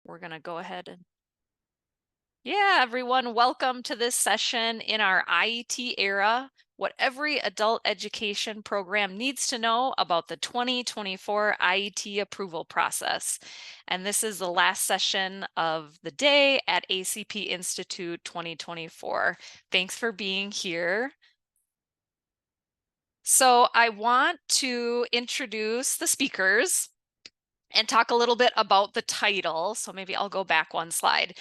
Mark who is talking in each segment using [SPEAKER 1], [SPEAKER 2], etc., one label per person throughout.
[SPEAKER 1] We're going to go ahead and everyone, welcome to this session in our IET era, what every adult education program needs to know about the 2024 IET approval process. And this is the last session of the day at ACP Institute 2024. Thanks for being here. So I want to introduce the speakers and talk a little bit about the title. So maybe I'll go back one slide.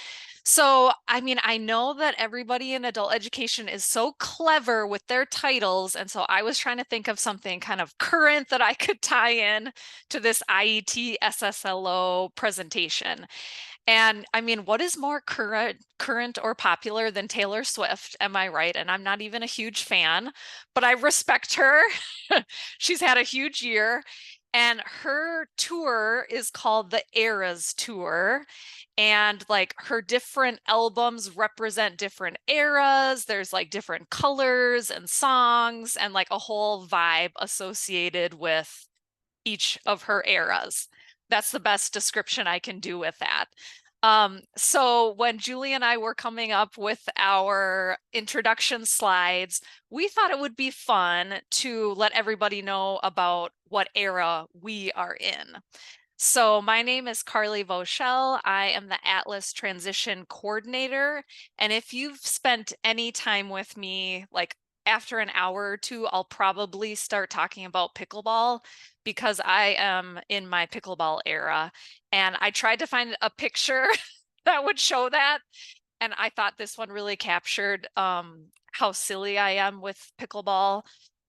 [SPEAKER 1] So, I mean, I know that everybody in adult education is so clever with their titles. And so I was trying to think of something kind of current that I could tie in to this IET SSLO presentation. And I mean, what is more current or popular than Taylor Swift? Am I right? And I'm not even a huge fan, but I respect her. She's had a huge year. And her tour is called the Eras Tour. And like her different albums represent different eras. There's like different colors and songs and like a whole vibe associated with each of her eras. That's the best description I can do with that. So when Julie and I were coming up with our introduction slides, we thought it would be fun to let everybody know about what era we are in. So my name is Carly Vauchel. I am the Atlas Transition Coordinator. And if you've spent any time with me, like after an hour or two, I'll probably start talking about pickleball because I am in my pickleball era. And I tried to find a picture that would show that. And I thought this one really captured how silly I am with pickleball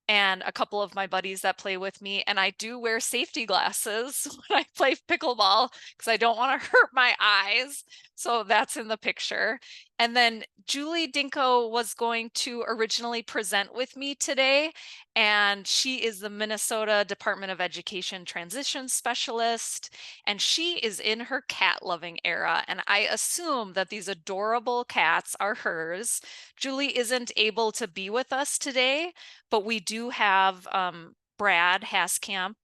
[SPEAKER 1] and a couple of my buddies that play with me. And I do wear safety glasses when I play pickleball because I don't want to hurt my eyes. So that's in the picture. And then Julie Dinko was going to originally present with me today. And she is the Minnesota Department of Education Transition Specialist. And she is in her cat loving era. And I assume that these adorable cats are hers. Julie isn't able to be with us today, but we do have Brad Haskamp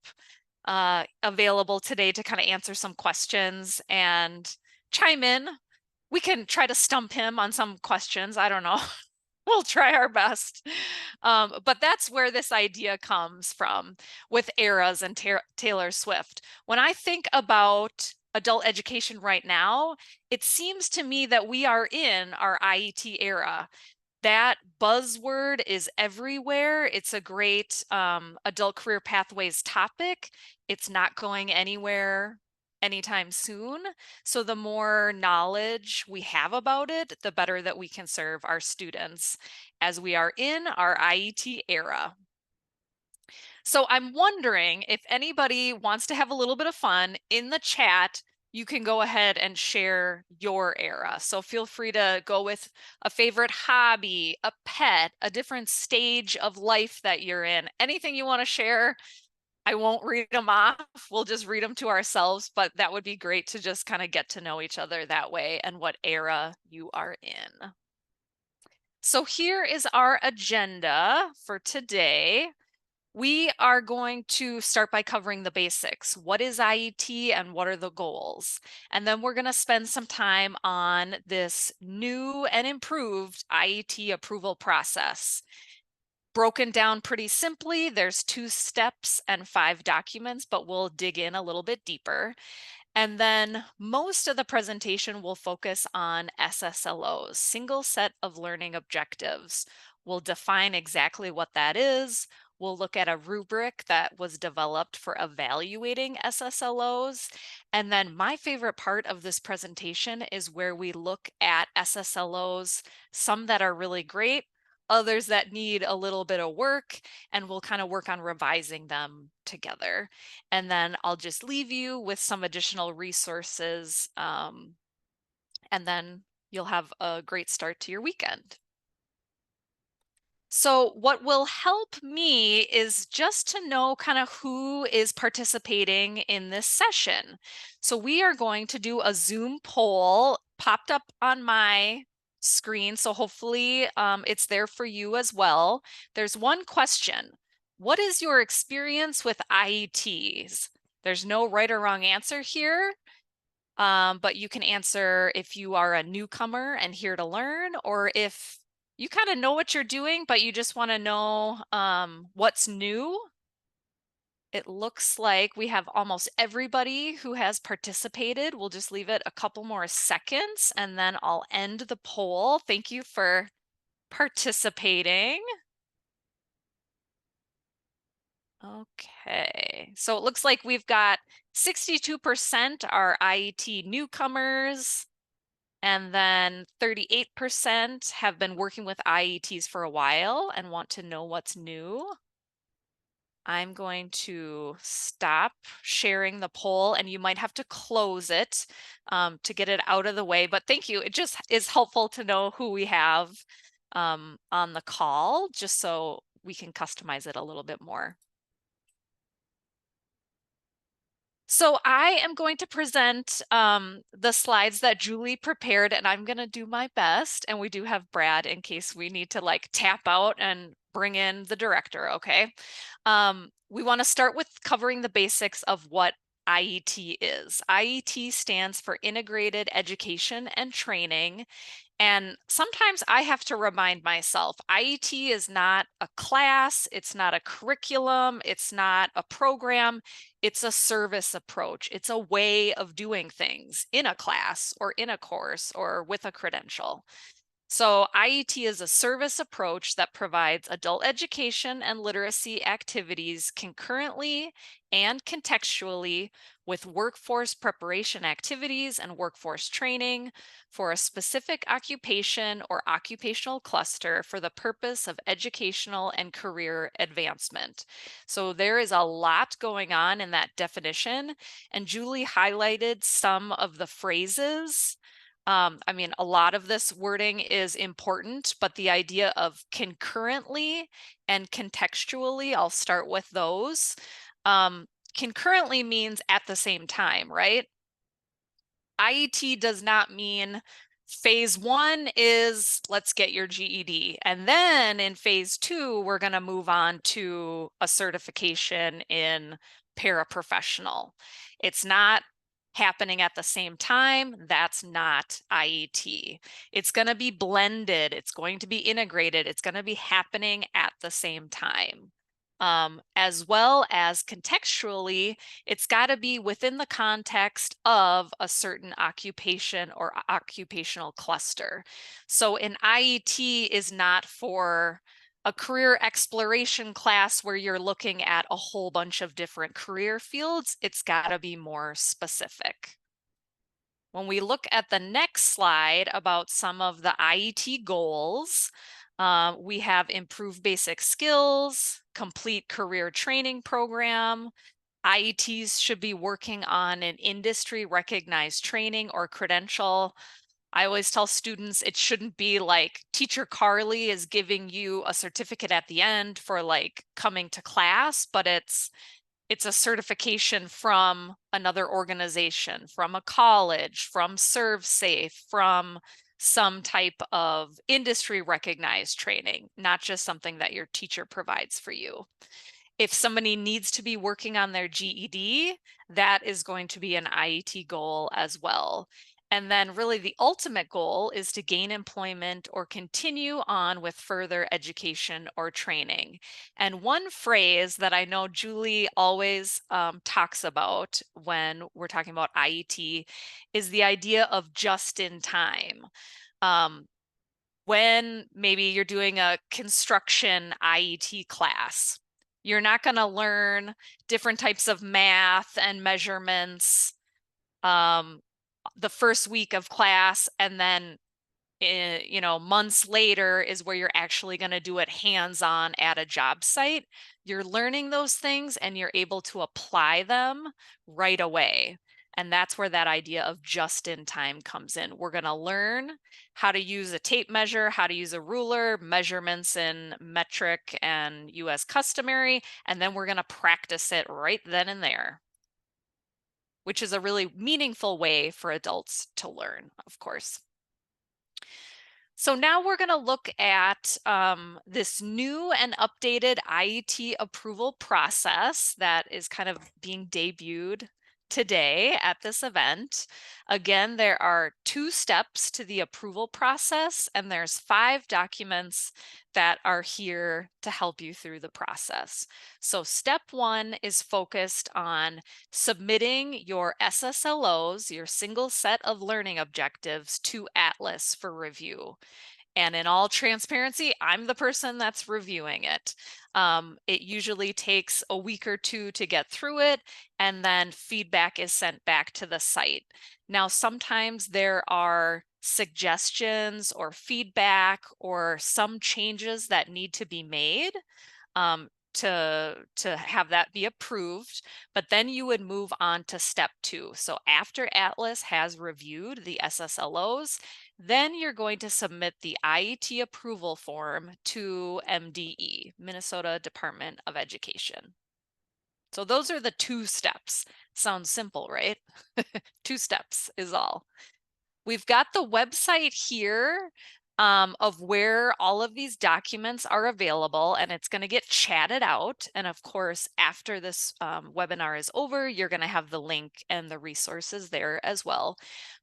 [SPEAKER 1] available today to kind of answer some questions and chime in. We can try to stump him on some questions. I don't know. We'll try our best. But that's where this idea comes from with eras and Taylor Swift. When I think about adult education right now, it seems to me that we are in our IET era. That buzzword is everywhere. It's a great adult career pathways topic. It's not going anywhere anytime soon. So the more knowledge we have about it, the better that we can serve our students as we are in our IET era. So I'm wondering if anybody wants to have a little bit of fun in the chat. You can go ahead and share your era. So feel free to go with a favorite hobby, a pet, a different stage of life that you're in. Anything you want to share. I won't read them off. We'll just read them to ourselves, but that would be great to just kind of get to know each other that way and what era you are in. So here is our agenda for today. We are going to start by covering the basics. What is IET and what are the goals? And then we're going to spend some time on this new and improved IET approval process. Broken down pretty simply, there's 2 steps and 5 documents, but we'll dig in a little bit deeper. And then most of the presentation will focus on SSLOs, single set of learning objectives. We'll define exactly what that is. We'll look at a rubric that was developed for evaluating SSLOs. And then my favorite part of this presentation is where we look at SSLOs, some that are really great, others that need a little bit of work, and we'll kind of work on revising them together. And then I'll just leave you with some additional resources, and then you'll have a great start to your weekend. So what will help me is just to know kind of who is participating in this session. So we are going to do a Zoom poll popped up on my screen. So hopefully it's there for you as well. There's one question. What is your experience with IETs? There's no right or wrong answer here. But you can answer if you are a newcomer and here to learn, or if you kind of know what you're doing, but you just want to know what's new. It looks like we have almost everybody who has participated. We'll just leave it a couple more seconds and then I'll end the poll. Thank you for participating. Okay, so it looks like we've got 62% are IET newcomers, and then 38% have been working with IETs for a while and want to know what's new. I'm going to stop sharing the poll and you might have to close it to get it out of the way, but thank you. It just is helpful to know who we have on the call, just so we can customize it a little bit more. So I am going to present the slides that Julie prepared, and I'm going to do my best. And we do have Brad in case we need to like tap out and bring in the director, okay? We want to start with covering the basics of what IET is. IET stands for Integrated Education and Training. And sometimes I have to remind myself, IET is not a class, it's not a curriculum, it's not a program, it's a service approach. It's a way of doing things in a class or in a course or with a credential. So IET is a service approach that provides adult education and literacy activities concurrently and contextually with workforce preparation activities and workforce training for a specific occupation or occupational cluster for the purpose of educational and career advancement. So there is a lot going on in that definition, and Julie highlighted some of the phrases. I mean, a lot of this wording is important, but the idea of concurrently and contextually, I'll start with those. Concurrently means at the same time, right? IET does not mean phase one is let's get your GED. And then in phase two, we're going to move on to a certification in paraprofessional. It's not happening at the same time. That's not IET. It's going to be blended. It's going to be integrated. It's going to be happening at the same time. As well as contextually, it's got to be within the context of a certain occupation or occupational cluster. So an IET is not for a career exploration class where you're looking at a whole bunch of different career fields. It's got to be more specific. When we look at the next slide about some of the IET goals, we have improved basic skills, complete career training program. IETs should be working on an industry recognized training or credential. I always tell students it shouldn't be like Teacher Carly is giving you a certificate at the end for like coming to class, but it's a certification from another organization, from a college, from ServSafe, from some type of industry recognized training, not just something that your teacher provides for you. If somebody needs to be working on their GED, that is going to be an IET goal as well. And then really the ultimate goal is to gain employment or continue on with further education or training. And one phrase that I know Julie always talks about when we're talking about IET is the idea of just in time. When maybe you're doing a construction IET class, you're not going to learn different types of math and measurements the first week of class, and then months later is where you're actually going to do it hands-on at a job site. You're learning those things and you're able to apply them right away. And that's where that idea of just in time comes in. We're going to learn how to use a tape measure, how to use a ruler, measurements in metric and US customary, and then we're going to practice it right then and there, which is a really meaningful way for adults to learn, of course. So now we're going to look at this new and updated IET approval process that is kind of being debuted today at this event. Again, there are 2 steps to the approval process, and there's 5 documents that are here to help you through the process. So step 1 is focused on submitting your SSLOs, your single set of learning objectives, to Atlas for review. And in all transparency, I'm the person that's reviewing it. It usually takes a week or 2 to get through it, and then feedback is sent back to the site. Now, sometimes there are suggestions or feedback or some changes that need to be made to have that be approved, but then you would move on to step 2. So after Atlas has reviewed the SSLOs, then you're going to submit the IET approval form to MDE, Minnesota Department of Education. So those are the 2 steps. Sounds simple, right? 2 steps is all. We've got the website here of where all of these documents are available, and it's going to get chatted out. And of course, after this webinar is over, you're going to have the link and the resources there as well.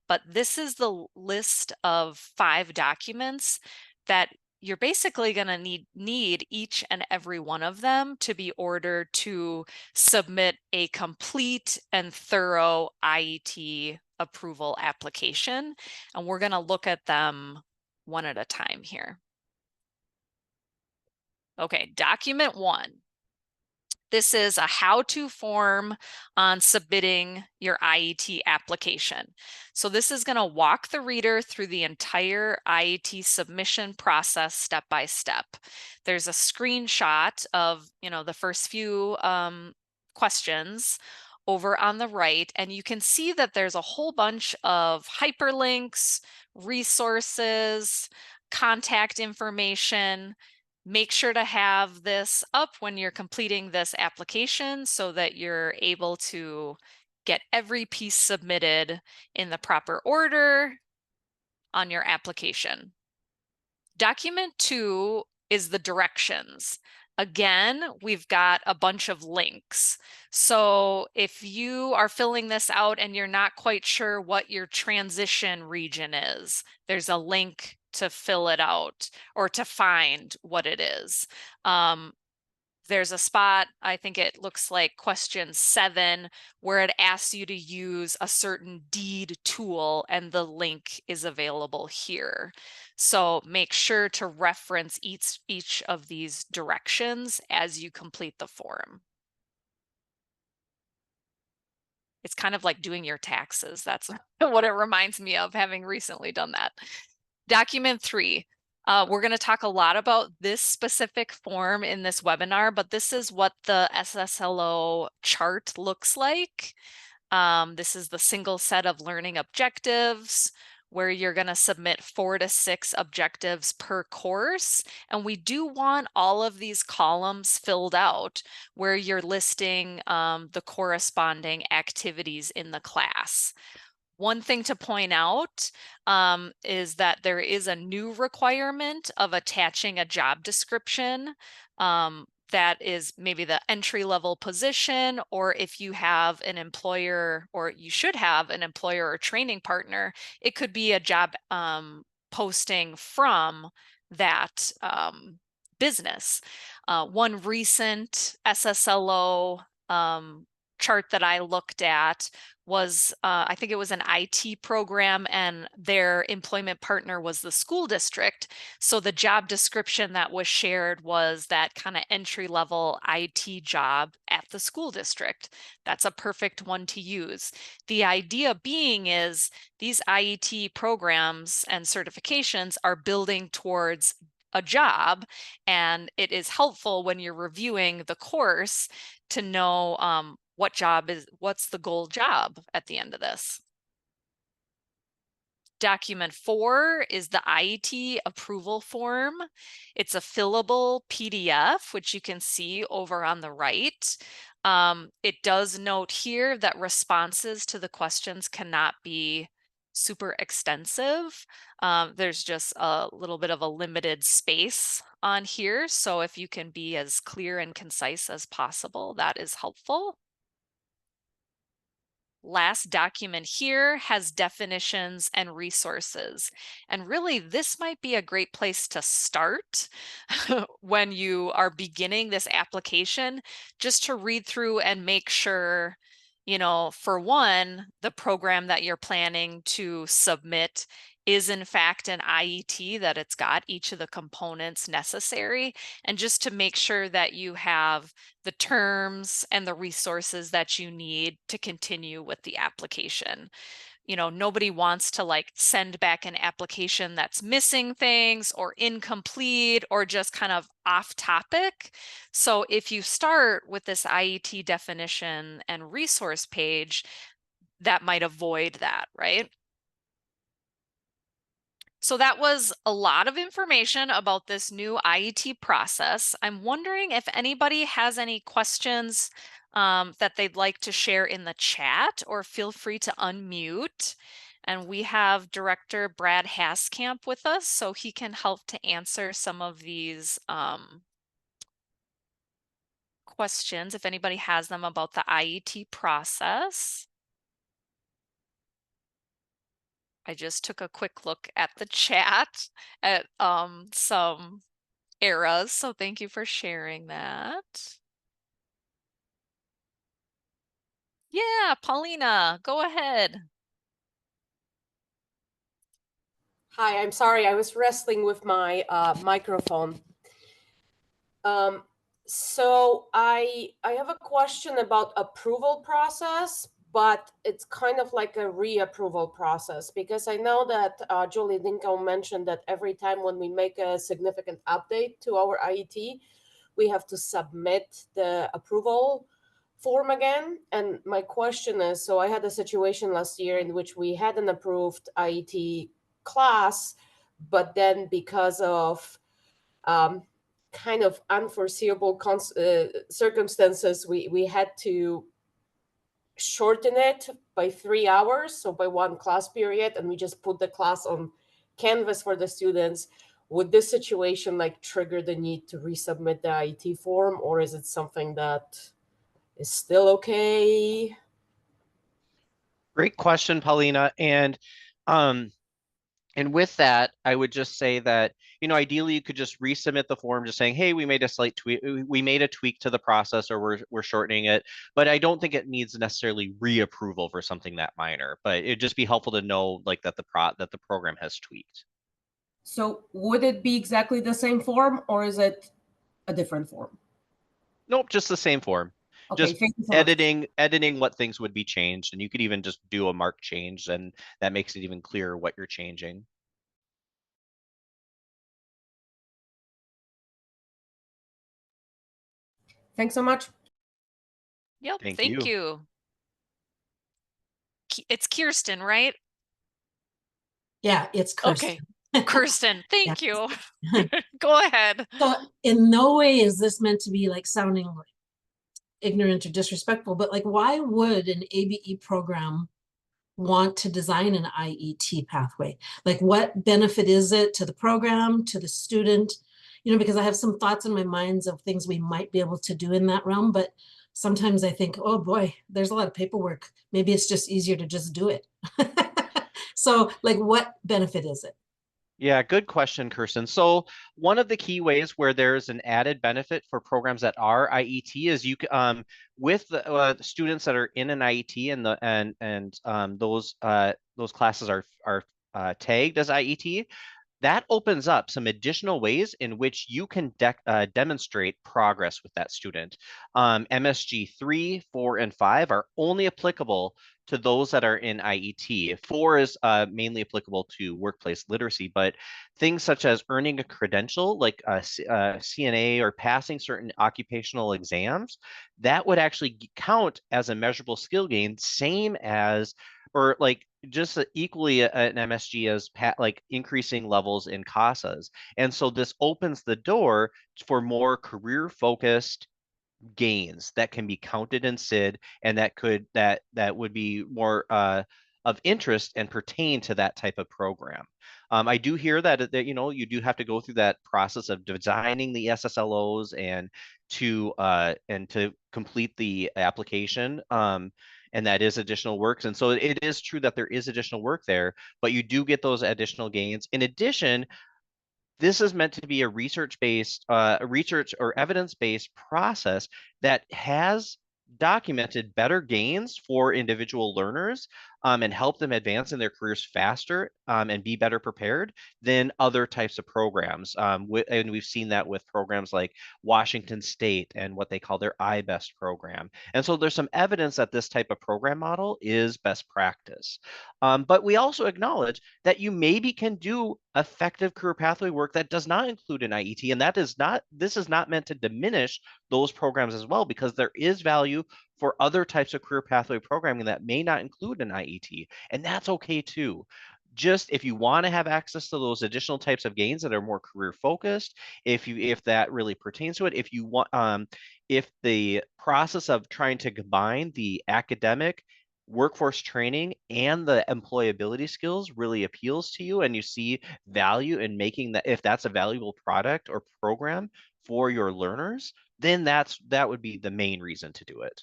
[SPEAKER 1] But this is the list of 5 documents that you're basically going to need each and every one of them to be ordered to submit a complete and thorough IET approval application. And we're going to look at them one at a time here. Okay, document 1. This is a how-to form on submitting your IET application. So this is going to walk the reader through the entire IET submission process step by step. There's a screenshot of, the first few questions over on the right, and you can see that there's a whole bunch of hyperlinks, resources, contact information. Make sure to have this up when you're completing this application so that you're able to get every piece submitted in the proper order on your application. Document 2 is the directions. Again, we've got a bunch of links. So if you are filling this out and you're not quite sure what your transition region is, there's a link to fill it out or to find what it is. There's a spot, I think it looks like question 7, where it asks you to use a certain deed tool, and the link is available here. So make sure to reference each of these directions as you complete the form. It's kind of like doing your taxes. That's what it reminds me of, having recently done that. Document 3. We're going to talk a lot about this specific form in this webinar, but this is what the SSLO chart looks like. This is the single set of learning objectives, where you're going to submit 4 to 6 objectives per course. And we do want all of these columns filled out where you're listing the corresponding activities in the class. One thing to point out is that there is a new requirement of attaching a job description that is maybe the entry-level position, or if you have an employer, or you should have an employer or training partner, it could be a job posting from that business. One recent SSLO chart that I looked at was, I think it was an IT program, and their employment partner was the school district. So the job description that was shared was that kind of entry-level IT job at the school district. That's a perfect one to use. The idea being is these IET programs and certifications are building towards a job, and it is helpful when you're reviewing the course to know what's the goal job at the end of this. Document 4 is the IET approval form. It's a fillable PDF, which you can see over on the right. It does note here that responses to the questions cannot be super extensive. There's just a little bit of a limited space on here. So if you can be as clear and concise as possible, that is helpful. last document here has definitions and resources. And really, this might be a great place to start when you are beginning this application, just to read through and make sure, you know, for one, the program that you're planning to submit is in fact an IET, that it's got each of the components necessary, and just to make sure that you have the terms and the resources that you need to continue with the application. You know, nobody wants to like send back an application that's missing things or incomplete or just kind of off topic. So if you start with this IET definition and resource page, that might avoid that, right? So that was a lot of information about this new IET process. I'm wondering if anybody has any questions that they'd like to share in the chat, or feel free to unmute. And we have Director Brad Haskamp with us, so he can help to answer some of these questions if anybody has them about the IET process. I just took a quick look at the chat at some eras, so thank you for sharing that. Yeah, Paulina, go ahead.
[SPEAKER 2] Hi, I'm sorry, I was wrestling with my microphone. So I have a question about approval process, but it's kind of like a reapproval process, because I know that Julie Dinko mentioned that every time when we make a significant update to our IET, we have to submit the approval form again. And my question is, so I had a situation last year in which we had an approved IET class, but then because of kind of unforeseeable circumstances, we had to shorten it by 3 hours, so by one class period, and we just put the class on Canvas for the students. Would this situation like trigger the need to resubmit the IET form, or is it something that is still okay?
[SPEAKER 3] Great question, Paulina. And with that, I would just say that, you know, ideally you could just resubmit the form just saying, hey, we made a slight tweak, we made a tweak to the process, or we're shortening it. But I don't think it needs necessarily reapproval for something that minor. But it'd just be helpful to know like that the program has tweaked.
[SPEAKER 2] So would it be exactly the same form, or is it a different form?
[SPEAKER 3] Nope, just the same form.
[SPEAKER 2] Okay,
[SPEAKER 3] Just
[SPEAKER 2] thank you so much.
[SPEAKER 3] editing what things would be changed, and you could even just do a mark change, and that makes it even clearer what you're changing.
[SPEAKER 2] Thanks so much.
[SPEAKER 1] Yep,
[SPEAKER 3] Thank
[SPEAKER 1] thank you. It's Kirsten, right?
[SPEAKER 4] Yeah, it's Kirsten.
[SPEAKER 1] Okay, Kirsten, thank you. Go ahead.
[SPEAKER 4] So in no way is this meant to be like sounding like ignorant or disrespectful, but like why would an ABE program want to design an IET pathway? Like what benefit is it to the program, to the student? You know, because I have some thoughts in my minds of things we might be able to do in that realm, but sometimes I think, oh boy, there's a lot of paperwork. Maybe it's just easier to just do it. So like what benefit is it?
[SPEAKER 3] Yeah, good question, Kirsten. So one of the key ways where there's an added benefit for programs that are IET is with the students that are in an IET, and those classes are tagged as IET. That opens up some additional ways in which you can demonstrate progress with that student. MSG 3, 4, and 5 are only applicable to those that are in IET. 4 is mainly applicable to workplace literacy, but things such as earning a credential like CNA or passing certain occupational exams, that would actually count as a measurable skill gain, same as, or like just equally an MSG as like increasing levels in CASAs. And so this opens the door for more career focused gains that can be counted in SID, and that would be more of interest and pertain to that type of program. I do hear that you know, you do have to go through that process of designing the SSLOs and to complete the application. and that is additional work. And so it is true that there is additional work there, but you do get those additional gains. In addition, this is meant to be a research-based, research or evidence-based process that has documented better gains for individual learners and help them advance in their careers faster and be better prepared than other types of programs. And we've seen that with programs like Washington State and what they call their iBest program. And so there's some evidence that this type of program model is best practice. But we also acknowledge that you maybe can do effective career pathway work that does not include an IET, and this is not meant to diminish those programs as well, because there is value for other types of career pathway programming that may not include an IET, and that's okay too. Just if you want to have access to those additional types of gains that are more career focused, if that really pertains to it, if you want, if the process of trying to combine the academic workforce training and the employability skills really appeals to you, and you see value in making that, if that's a valuable product or program for your learners, then that would be the main reason to do it.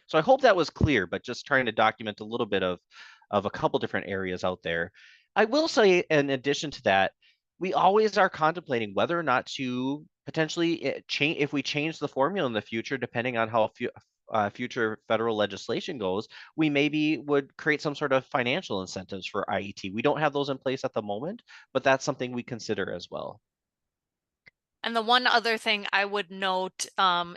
[SPEAKER 3] So I hope that was clear, but just trying to document a little bit of a couple different areas out there. I will say, in addition to that, we always are contemplating whether or not to potentially change, if we change the formula in the future, depending on how future federal legislation goes, we maybe would create some sort of financial incentives for IET. We don't have those in place at the moment, but that's something we consider as well.
[SPEAKER 1] And the one other thing I would note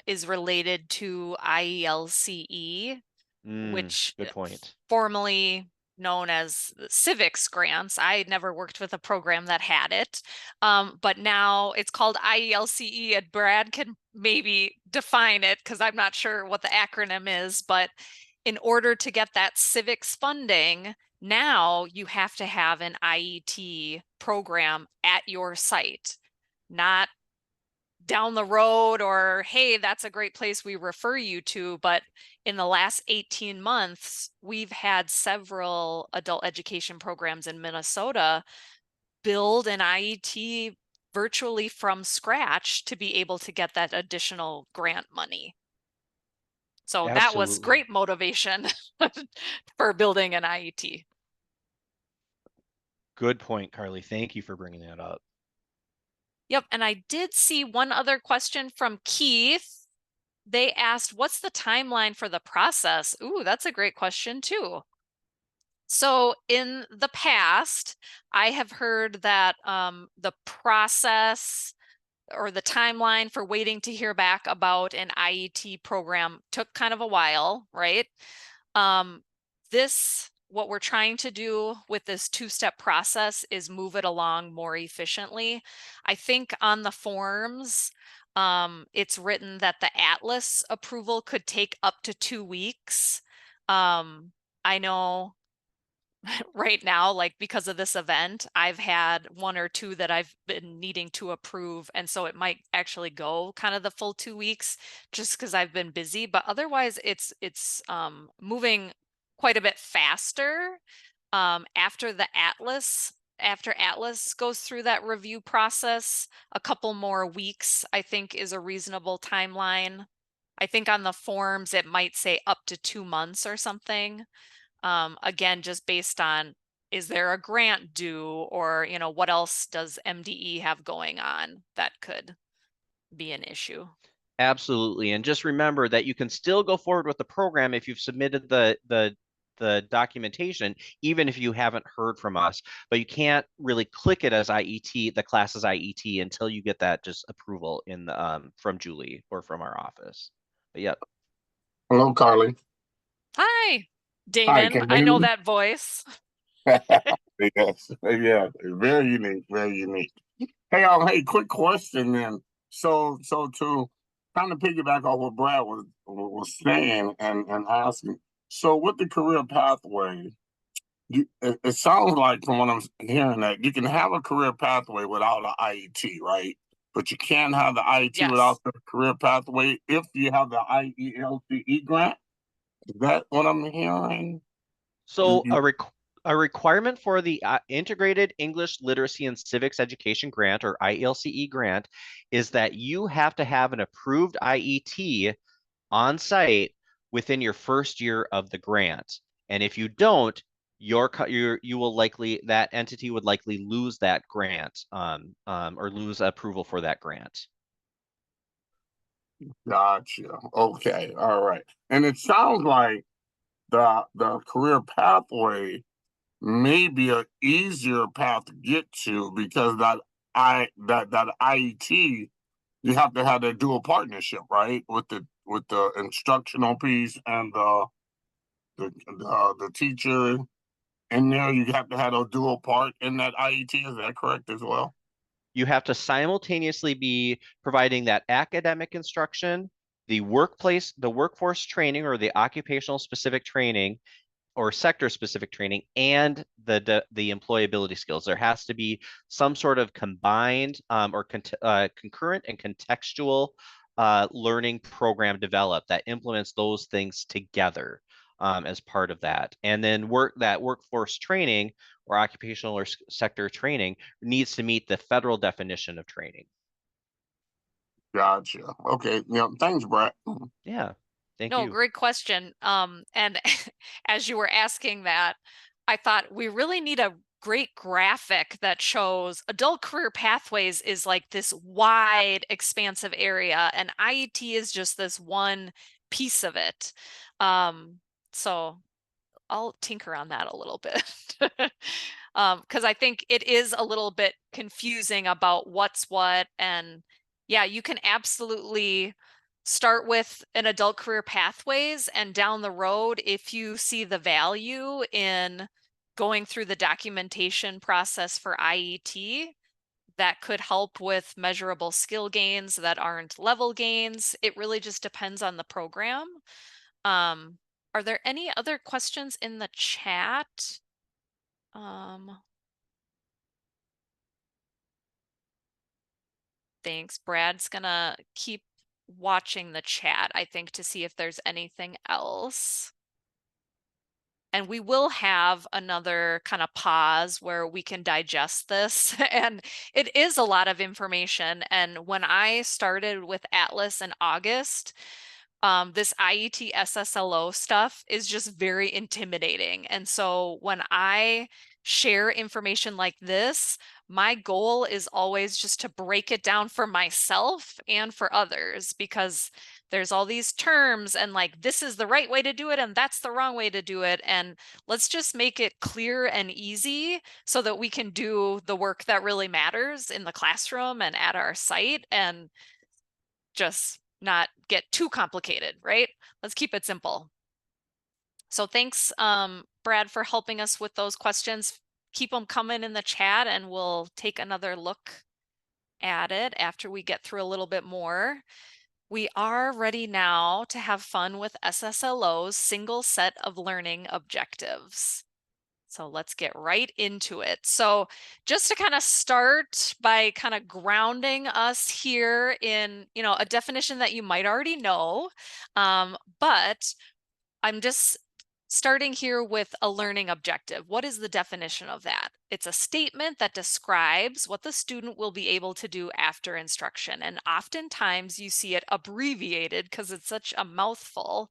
[SPEAKER 1] is related to IELCE, which
[SPEAKER 3] good point.
[SPEAKER 1] Formerly known as civics grants. I had never worked with a program that had it, but now it's called IELCE, and Brad can maybe define it because I'm not sure what the acronym is. But in order to get that civics funding, now you have to have an IET program at your site, not down the road, or hey, that's a great place we refer you to. But in the last 18 months, we've had several adult education programs in Minnesota build an IET virtually from scratch to be able to get that additional grant money. So that was
[SPEAKER 3] Absolutely.
[SPEAKER 1] great motivation for building an IET.
[SPEAKER 3] Good point, Carly. Thank you for bringing that up.
[SPEAKER 1] Yep, and I did see one other question from Keith. They asked, what's the timeline for the process? Ooh, that's a great question too. So in the past, I have heard that the process or the timeline for waiting to hear back about an IET program took kind of a while, right? What we're trying to do with this two-step process is move it along more efficiently. I think on the forms, it's written that the Atlas approval could take up to 2 weeks. I know right now, like because of this event, I've had 1 or 2 that I've been needing to approve. And so it might actually go kind of the full 2 weeks just because I've been busy. But otherwise, it's moving quite a bit faster after Atlas goes through that review process. A couple more weeks, I think, is a reasonable timeline. I think on the forms, it might say up to 2 months or something. Again, just based on, is there a grant due, or, you know, what else does MDE have going on that could be an issue?
[SPEAKER 3] Absolutely. And just remember that you can still go forward with the program if you've submitted the documentation, even if you haven't heard from us, but you can't really click it as IET, the class as IET, until you get that just approval in the, from Julie or from our office. But yep.
[SPEAKER 5] Hello, Carly.
[SPEAKER 1] Hi, Damon. I know that voice.
[SPEAKER 5] Yes, yeah, very unique, very unique. Hey, hey, quick question then. So to kind of piggyback off what Brad was saying and asking, so with the career pathway, it sounds like from what I'm hearing that you can have a career pathway without an IET, right? But you can't have the IET
[SPEAKER 1] Yes.
[SPEAKER 5] without the career pathway if you have the IELCE grant. Is that what I'm hearing?
[SPEAKER 3] So a requirement for the Integrated English Literacy and Civics Education Grant, or IELCE grant, is that you have to have an approved IET on site within your first year of the grant. And if you don't, you will likely, that entity would likely lose that grant or lose approval for that grant.
[SPEAKER 5] Gotcha. Okay. All right. And it sounds like the career pathway may be an easier path to get to because that IET, you have to have that dual partnership, right? With the instructional piece and the teacher in there. You have to have a dual part in that IET. Is that correct as well?
[SPEAKER 3] You have to simultaneously be providing that academic instruction, the workforce training or the occupational specific training or sector specific training, and the employability skills. There has to be some sort of combined or concurrent and contextual learning program developed that implements those things together as part of that. And then workforce training or occupational or sector training needs to meet the federal definition of training.
[SPEAKER 5] Gotcha. Okay. Yeah. Thanks, Brett.
[SPEAKER 3] Yeah. Thank
[SPEAKER 1] No,
[SPEAKER 3] you.
[SPEAKER 1] great question. And as you were asking that, I thought we really need a great graphic that shows adult career pathways is like this wide, expansive area, and IET is just this one piece of it. So I'll tinker on that a little bit. Because I think it is a little bit confusing about what's what. And yeah, you can absolutely start with an adult career pathways, and down the road, if you see the value in going through the documentation process for IET, that could help with measurable skill gains that aren't level gains. It really just depends on the program. Are there any other questions in the chat? Thanks. Brad's gonna keep watching the chat, I think, to see if there's anything else. And we will have another kind of pause where we can digest this. And it is a lot of information. And when I started with Atlas in August, this IET SSLO stuff is just very intimidating. And so when I share information like this, my goal is always just to break it down for myself and for others, because there's all these terms and like, this is the right way to do it and that's the wrong way to do it. And let's just make it clear and easy so that we can do the work that really matters in the classroom and at our site, and just not get too complicated, right? Let's keep it simple. So thanks, Brad, for helping us with those questions. Keep them coming in the chat and we'll take another look at it after we get through a little bit more. We are ready now to have fun with SSLO's single set of learning objectives. So let's get right into it. So just to kind of start by kind of grounding us here in, a definition that you might already know, but I'm just starting here with a learning objective. What is the definition of that? It's a statement that describes what the student will be able to do after instruction. And oftentimes you see it abbreviated because it's such a mouthful.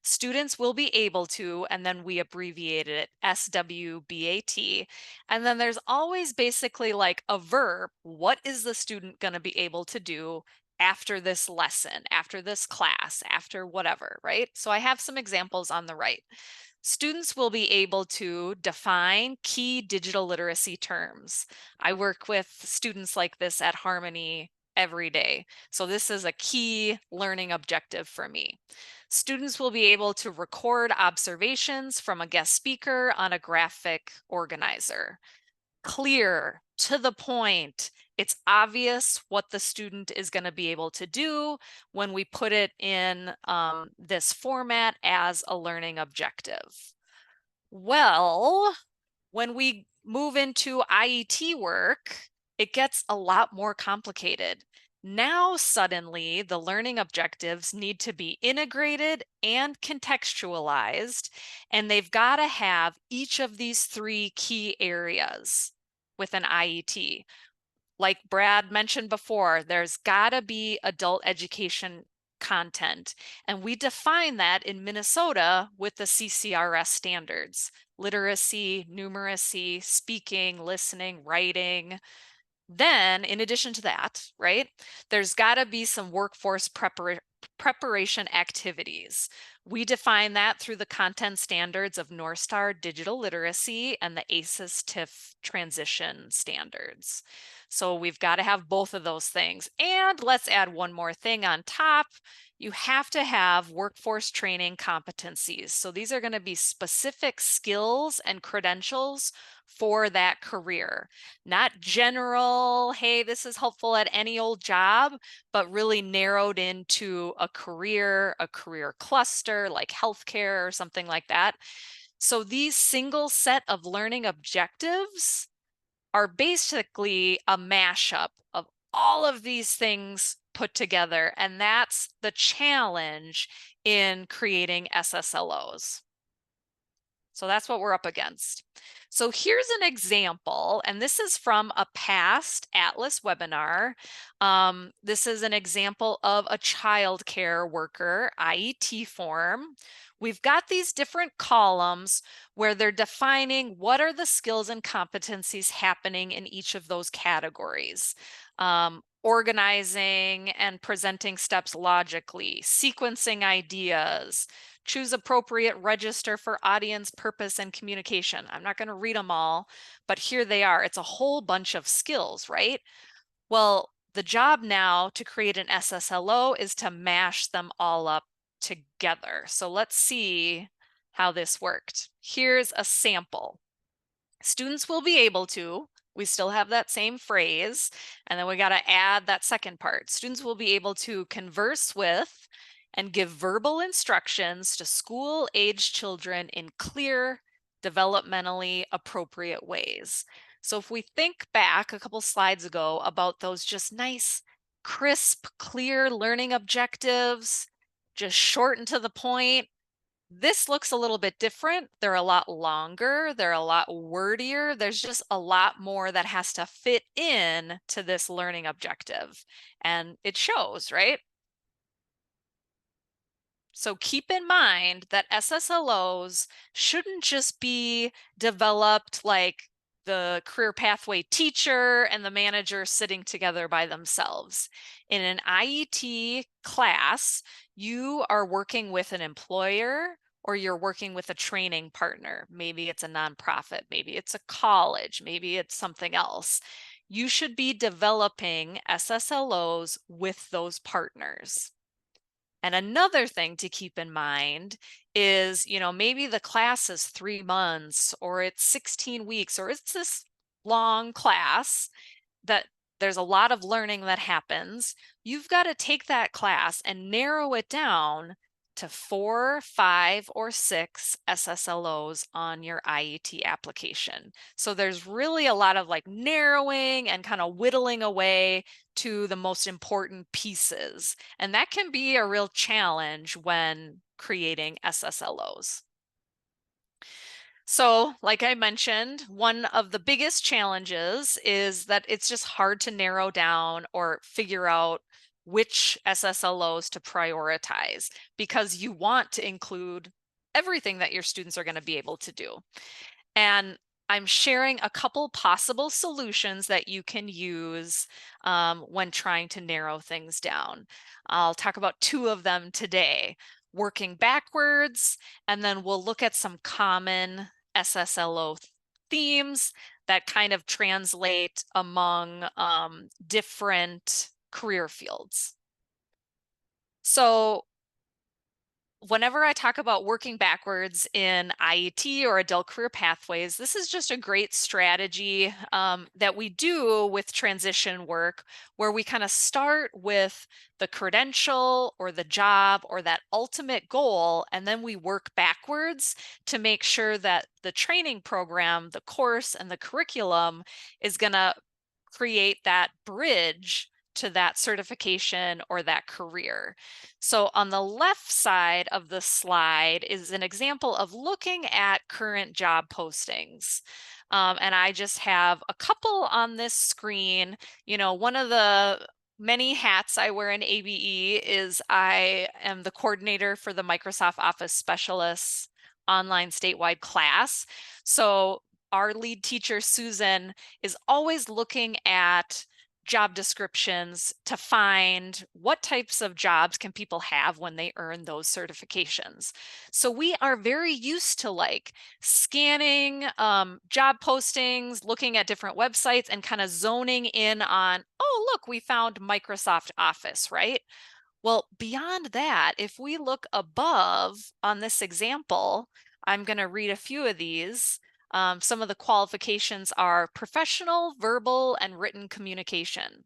[SPEAKER 1] Students will be able to, and then we abbreviated it SWBAT. And then there's always basically like a verb. What is the student going to be able to do after this lesson, after this class, after whatever, right? So I have some examples on the right. Students will be able to define key digital literacy terms. I work with students like this at Harmony every day. So this is a key learning objective for me. Students will be able to record observations from a guest speaker on a graphic organizer. Clear, to the point. It's obvious what the student is going to be able to do when we put it in this format as a learning objective. Well, when we move into IET work, it gets a lot more complicated. Now, suddenly, the learning objectives need to be integrated and contextualized, and they've got to have each of these three key areas with an IET. Like Brad mentioned before, there's got to be adult education content. And we define that in Minnesota with the CCRS standards: literacy, numeracy, speaking, listening, writing. Then, in addition to that, right, there's got to be some workforce preparation activities. We define that through the content standards of North Star Digital Literacy and the ACES TIF transition standards. So we've got to have both of those things. And let's add one more thing on top. You have to have workforce training competencies. So these are going to be specific skills and credentials for that career, not general, hey, this is helpful at any old job, but really narrowed into a career cluster like healthcare or something like that. So these single set of learning objectives are basically a mashup of all of these things put together. And that's the challenge in creating SSLOs. So that's what we're up against. So here's an example, and this is from a past Atlas webinar. This is an example of a child care worker IET form. We've got these different columns where they're defining what are the skills and competencies happening in each of those categories. Organizing and presenting steps logically, sequencing ideas, choose appropriate register for audience, purpose, and communication. I'm not going to read them all, but here they are. It's a whole bunch of skills, right? Well, the job now to create an SSLO is to mash them all up together. So let's see how this worked. Here's a sample. Students will be able to, we still have that same phrase, and then we got to add that second part. Students will be able to converse with and give verbal instructions to school-aged children in clear, developmentally appropriate ways. So if we think back a couple slides ago about those just nice, crisp, clear learning objectives, just short and to the point, this looks a little bit different. They're a lot longer. They're a lot wordier. There's just a lot more that has to fit in to this learning objective. And it shows, right? So keep in mind that SSLOs shouldn't just be developed like the career pathway teacher and the manager sitting together by themselves. In an IET class, you are working with an employer or you're working with a training partner. Maybe it's a nonprofit, maybe it's a college, maybe it's something else. You should be developing SSLOs with those partners. And another thing to keep in mind is, maybe the class is 3 months or it's 16 weeks or it's this long class that there's a lot of learning that happens. You've got to take that class and narrow it down to 4, 5, or 6 SSLOs on your IET application. So there's really a lot of like narrowing and kind of whittling away to the most important pieces. And that can be a real challenge when creating SSLOs. So, like I mentioned, one of the biggest challenges is that it's just hard to narrow down or figure out which SSLOs to prioritize because you want to include everything that your students are going to be able to do. And I'm sharing a couple possible solutions that you can use when trying to narrow things down. I'll talk about 2 of them today: working backwards, and then we'll look at some common SSLO themes that kind of translate among different career fields. So whenever I talk about working backwards in IET or adult career pathways, this is just a great strategy that we do with transition work, where we kind of start with the credential or the job or that ultimate goal, and then we work backwards to make sure that the training program, the course, and the curriculum is going to create that bridge to that certification or that career. So on the left side of the slide is an example of looking at current job postings. And I just have a couple on this screen. One of the many hats I wear in ABE is I am the coordinator for the Microsoft Office Specialists online statewide class. So our lead teacher, Susan, is always looking at job descriptions to find what types of jobs can people have when they earn those certifications. So we are very used to like scanning job postings, looking at different websites and kind of zoning in on, oh, look, we found Microsoft Office, right? Well, beyond that, if we look above on this example, I'm going to read a few of these. Some of the qualifications are professional, verbal, and written communication.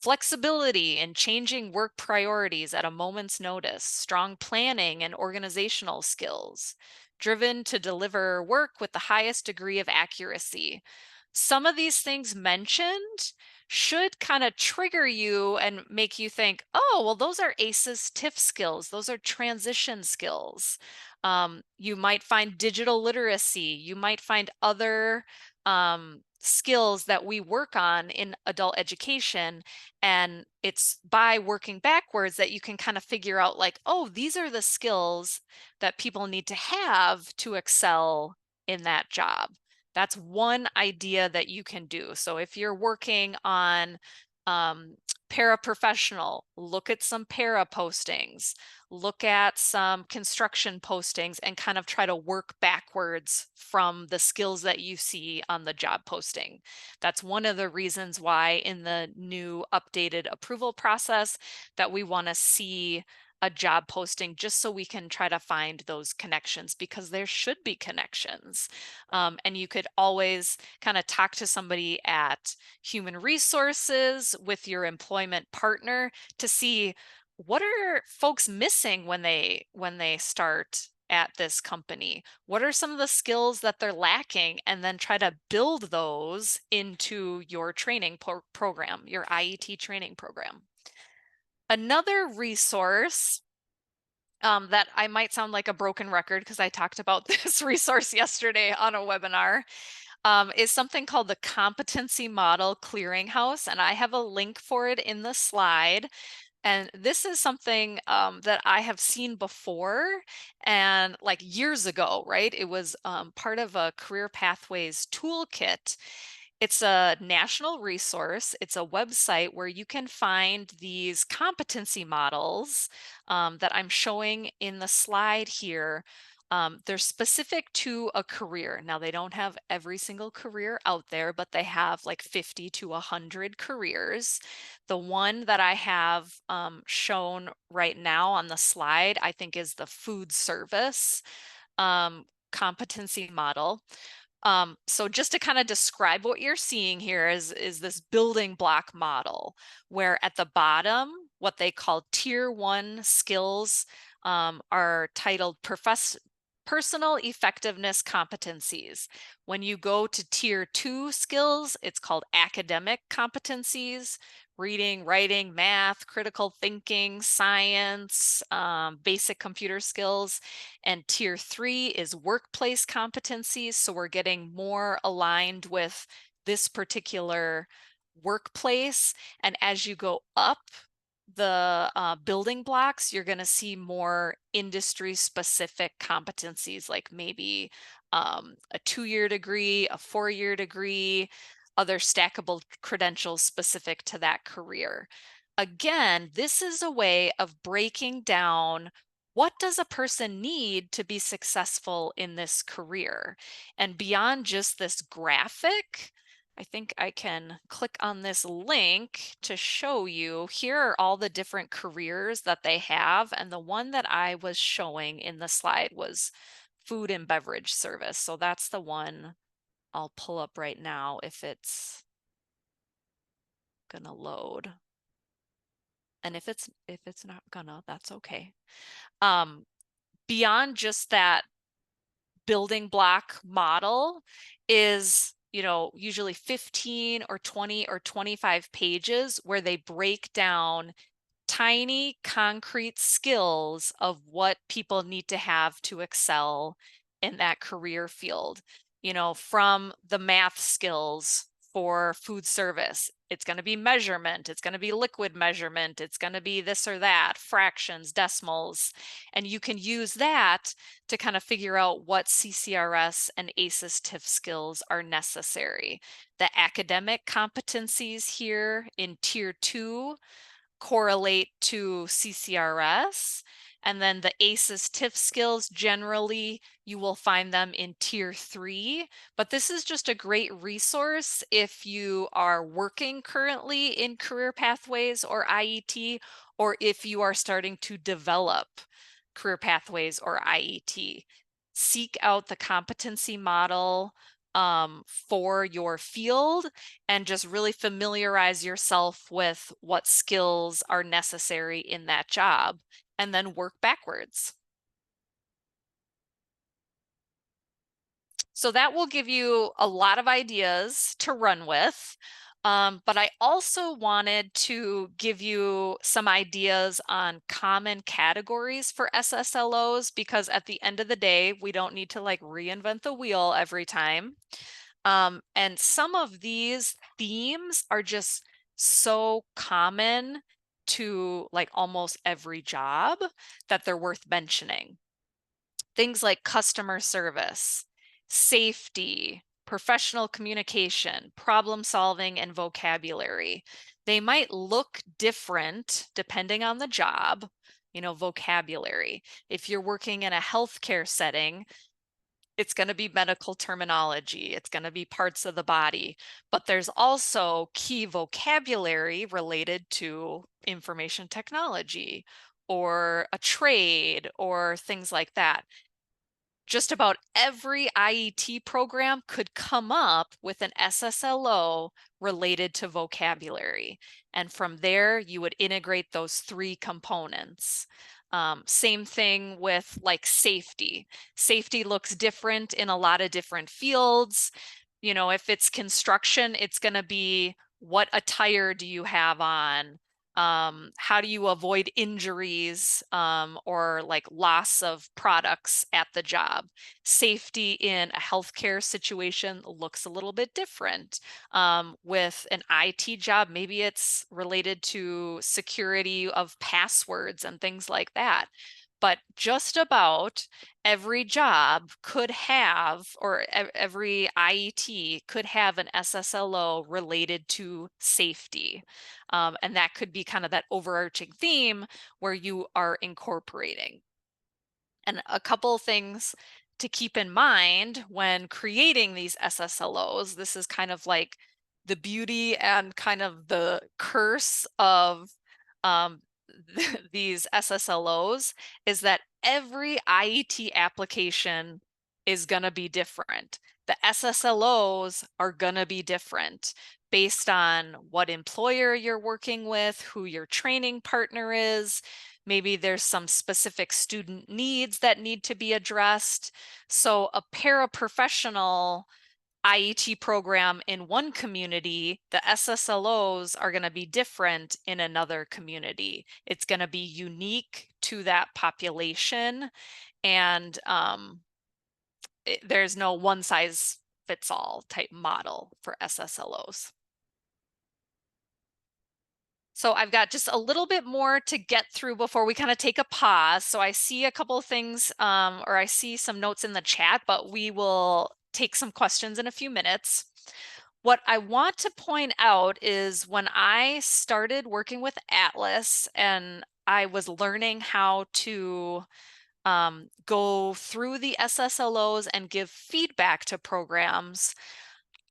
[SPEAKER 1] Flexibility in changing work priorities at a moment's notice, strong planning and organizational skills, driven to deliver work with the highest degree of accuracy. Some of these things mentioned should kind of trigger you and make you think, oh, well, those are ACEs TIF skills. Those are transition skills. You might find digital literacy. You might find other skills that we work on in adult education. And it's by working backwards that you can kind of figure out like, oh, these are the skills that people need to have to excel in that job. That's one idea that you can do. So if you're working on paraprofessional, look at some para postings, look at some construction postings and kind of try to work backwards from the skills that you see on the job posting. That's one of the reasons why in the new updated approval process that we want to see a job posting just so we can try to find those connections, because there should be connections. And you could always kind of talk to somebody at human resources with your employment partner to see what are folks missing when they start at this company. What are some of the skills that they're lacking, and then try to build those into your training program, your IET training program. Another resource that I might sound like a broken record because I talked about this resource yesterday on a webinar, is something called the Competency Model Clearinghouse. And I have a link for it in the slide. And this is something that I have seen before, and like years ago, right? It was part of a Career Pathways toolkit. It's a national resource. It's a website where you can find these competency models that I'm showing in the slide here. They're specific to a career. Now, they don't have every single career out there, but they have like 50 to 100 careers. The one that I have shown right now on the slide, I think, is the food service competency model. So just to kind of describe what you're seeing here is this building block model, where at the bottom, what they call tier 1 skills are titled personal effectiveness competencies. When you go to tier 2 skills, it's called academic competencies: reading, writing, math, critical thinking, science, basic computer skills. And tier 3 is workplace competencies. So we're getting more aligned with this particular workplace. And as you go up the building blocks, you're going to see more industry specific competencies, like maybe a 2-year degree, a 4-year degree, other stackable credentials specific to that career. Again, this is a way of breaking down what does a person need to be successful in this career. And beyond just this graphic, I think I can click on this link to show you. Here are all the different careers that they have. And the one that I was showing in the slide was food and beverage service. So that's the one I'll pull up right now if it's gonna load. And if it's not gonna, that's okay. Beyond just that building block model is, you know, usually 15 or 20 or 25 pages where they break down tiny concrete skills of what people need to have to excel in that career field. You know, from the math skills for food service. It's going to be measurement. It's going to be liquid measurement. It's going to be this or that, fractions, decimals. And you can use that to kind of figure out what CCRS and ACES-TIF skills are necessary. The academic competencies here in Tier 2 correlate to CCRS. And then the ACES-TIF skills, generally, you will find them in Tier 3. But this is just a great resource if you are working currently in career pathways or IET, or if you are starting to develop career pathways or IET. Seek out the competency model for your field and just really familiarize yourself with what skills are necessary in that job, and then work backwards. So that will give you a lot of ideas to run with. But I also wanted to give you some ideas on common categories for SSLOs, because at the end of the day, we don't need to like reinvent the wheel every time. And some of these themes are just so common to like almost every job that they're worth mentioning. Things like customer service, safety, professional communication, problem solving, and vocabulary. They might look different depending on the job, you know, vocabulary. If you're working in a healthcare setting, it's going to be medical terminology. It's going to be parts of the body, but there's also key vocabulary related to information technology or a trade or things like that. Just about every IET program could come up with an SSLO related to vocabulary. And from there, you would integrate those 3 components. Same thing with like safety. Safety looks different in a lot of different fields. You know, if it's construction, it's going to be what attire do you have on? How do you avoid injuries or like loss of products at the job? Safety in a healthcare situation looks a little bit different. With an IT job, maybe it's related to security of passwords and things like that. But just about every job could have, or every IET could have an SSLO related to safety. And that could be kind of that overarching theme where you are incorporating. And a couple of things to keep in mind when creating these SSLOs, this is kind of like the beauty and kind of the curse of these SSLOs, is that every IET application is going to be different. The SSLOs are going to be different based on what employer you're working with, who your training partner is. Maybe there's some specific student needs that need to be addressed. So a paraprofessional IET program in one community, the SSLOs are going to be different in another community. It's going to be unique to that population, and there's no one size fits all type model for SSLOs. So I've got just a little bit more to get through before we kind of take a pause. So I see a couple of things, or I see some notes in the chat, but we will take some questions in a few minutes. What I want to point out is when I started working with Atlas and I was learning how to go through the SSLOs and give feedback to programs,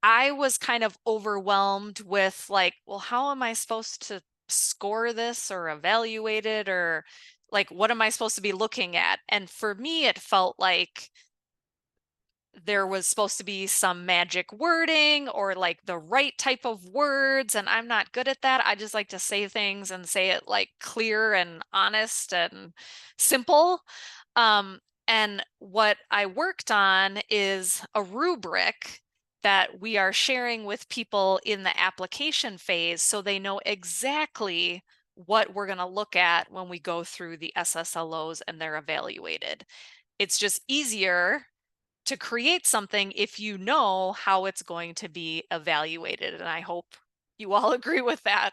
[SPEAKER 1] I was kind of overwhelmed with like, well, how am I supposed to score this or evaluate it, or like, what am I supposed to be looking at? And for me, it felt like there was supposed to be some magic wording or like the right type of words, and I'm not good at that. I just like to say things and say it like clear and honest and simple. And what I worked on is a rubric that we are sharing with people in the application phase so they know exactly what we're going to look at when we go through the SSLOs and they're evaluated. It's just easier to create something if you know how it's going to be evaluated. And I hope you all agree with that.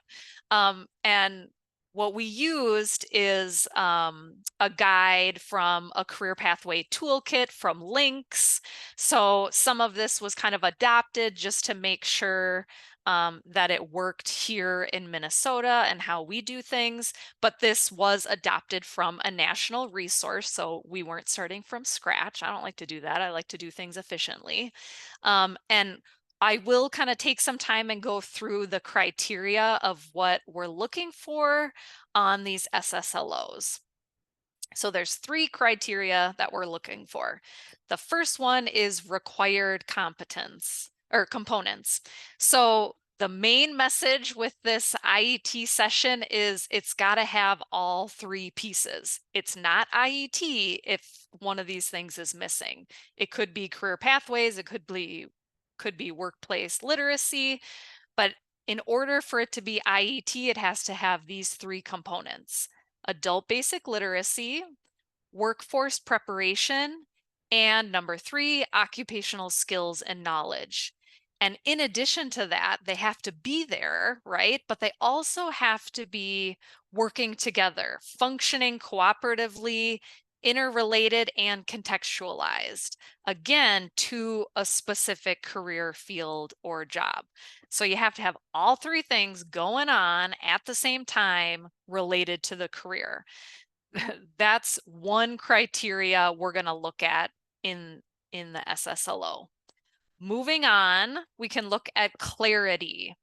[SPEAKER 1] And what we used is a guide from a career pathway toolkit from Links. So some of this was kind of adopted just to make sure that it worked here in Minnesota and how we do things, but this was adopted from a national resource, so we weren't starting from scratch. I don't like to do that. I like to do things efficiently. And I will kind of take some time and go through the criteria of what we're looking for on these SSLOs. So there's 3 criteria that we're looking for. The first one is required competence or components. So the main message with this IET session is it's got to have all 3 pieces. It's not IET if one of these things is missing. It could be career pathways, it could be workplace literacy, but in order for it to be IET, it has to have these 3 components: adult basic literacy, workforce preparation, and number 3, occupational skills and knowledge. And in addition to that, they have to be there, right? But they also have to be working together, functioning cooperatively, interrelated, and contextualized, again, to a specific career field or job. So you have to have all 3 things going on at the same time related to the career. That's one criteria we're going to look at in the SSLO. Moving on, we can look at clarity.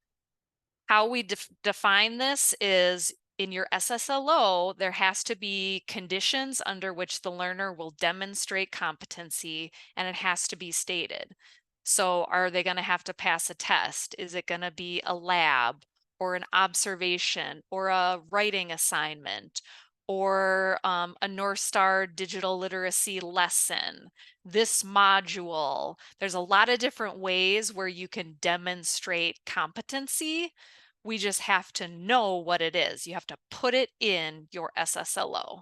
[SPEAKER 1] How we define this is in your SSLO, there has to be conditions under which the learner will demonstrate competency, and it has to be stated. So are they going to have to pass a test? Is it going to be a lab or an observation or a writing assignment or a North Star digital literacy lesson, this module? There's a lot of different ways where you can demonstrate competency. We just have to know what it is. You have to put it in your SSLO.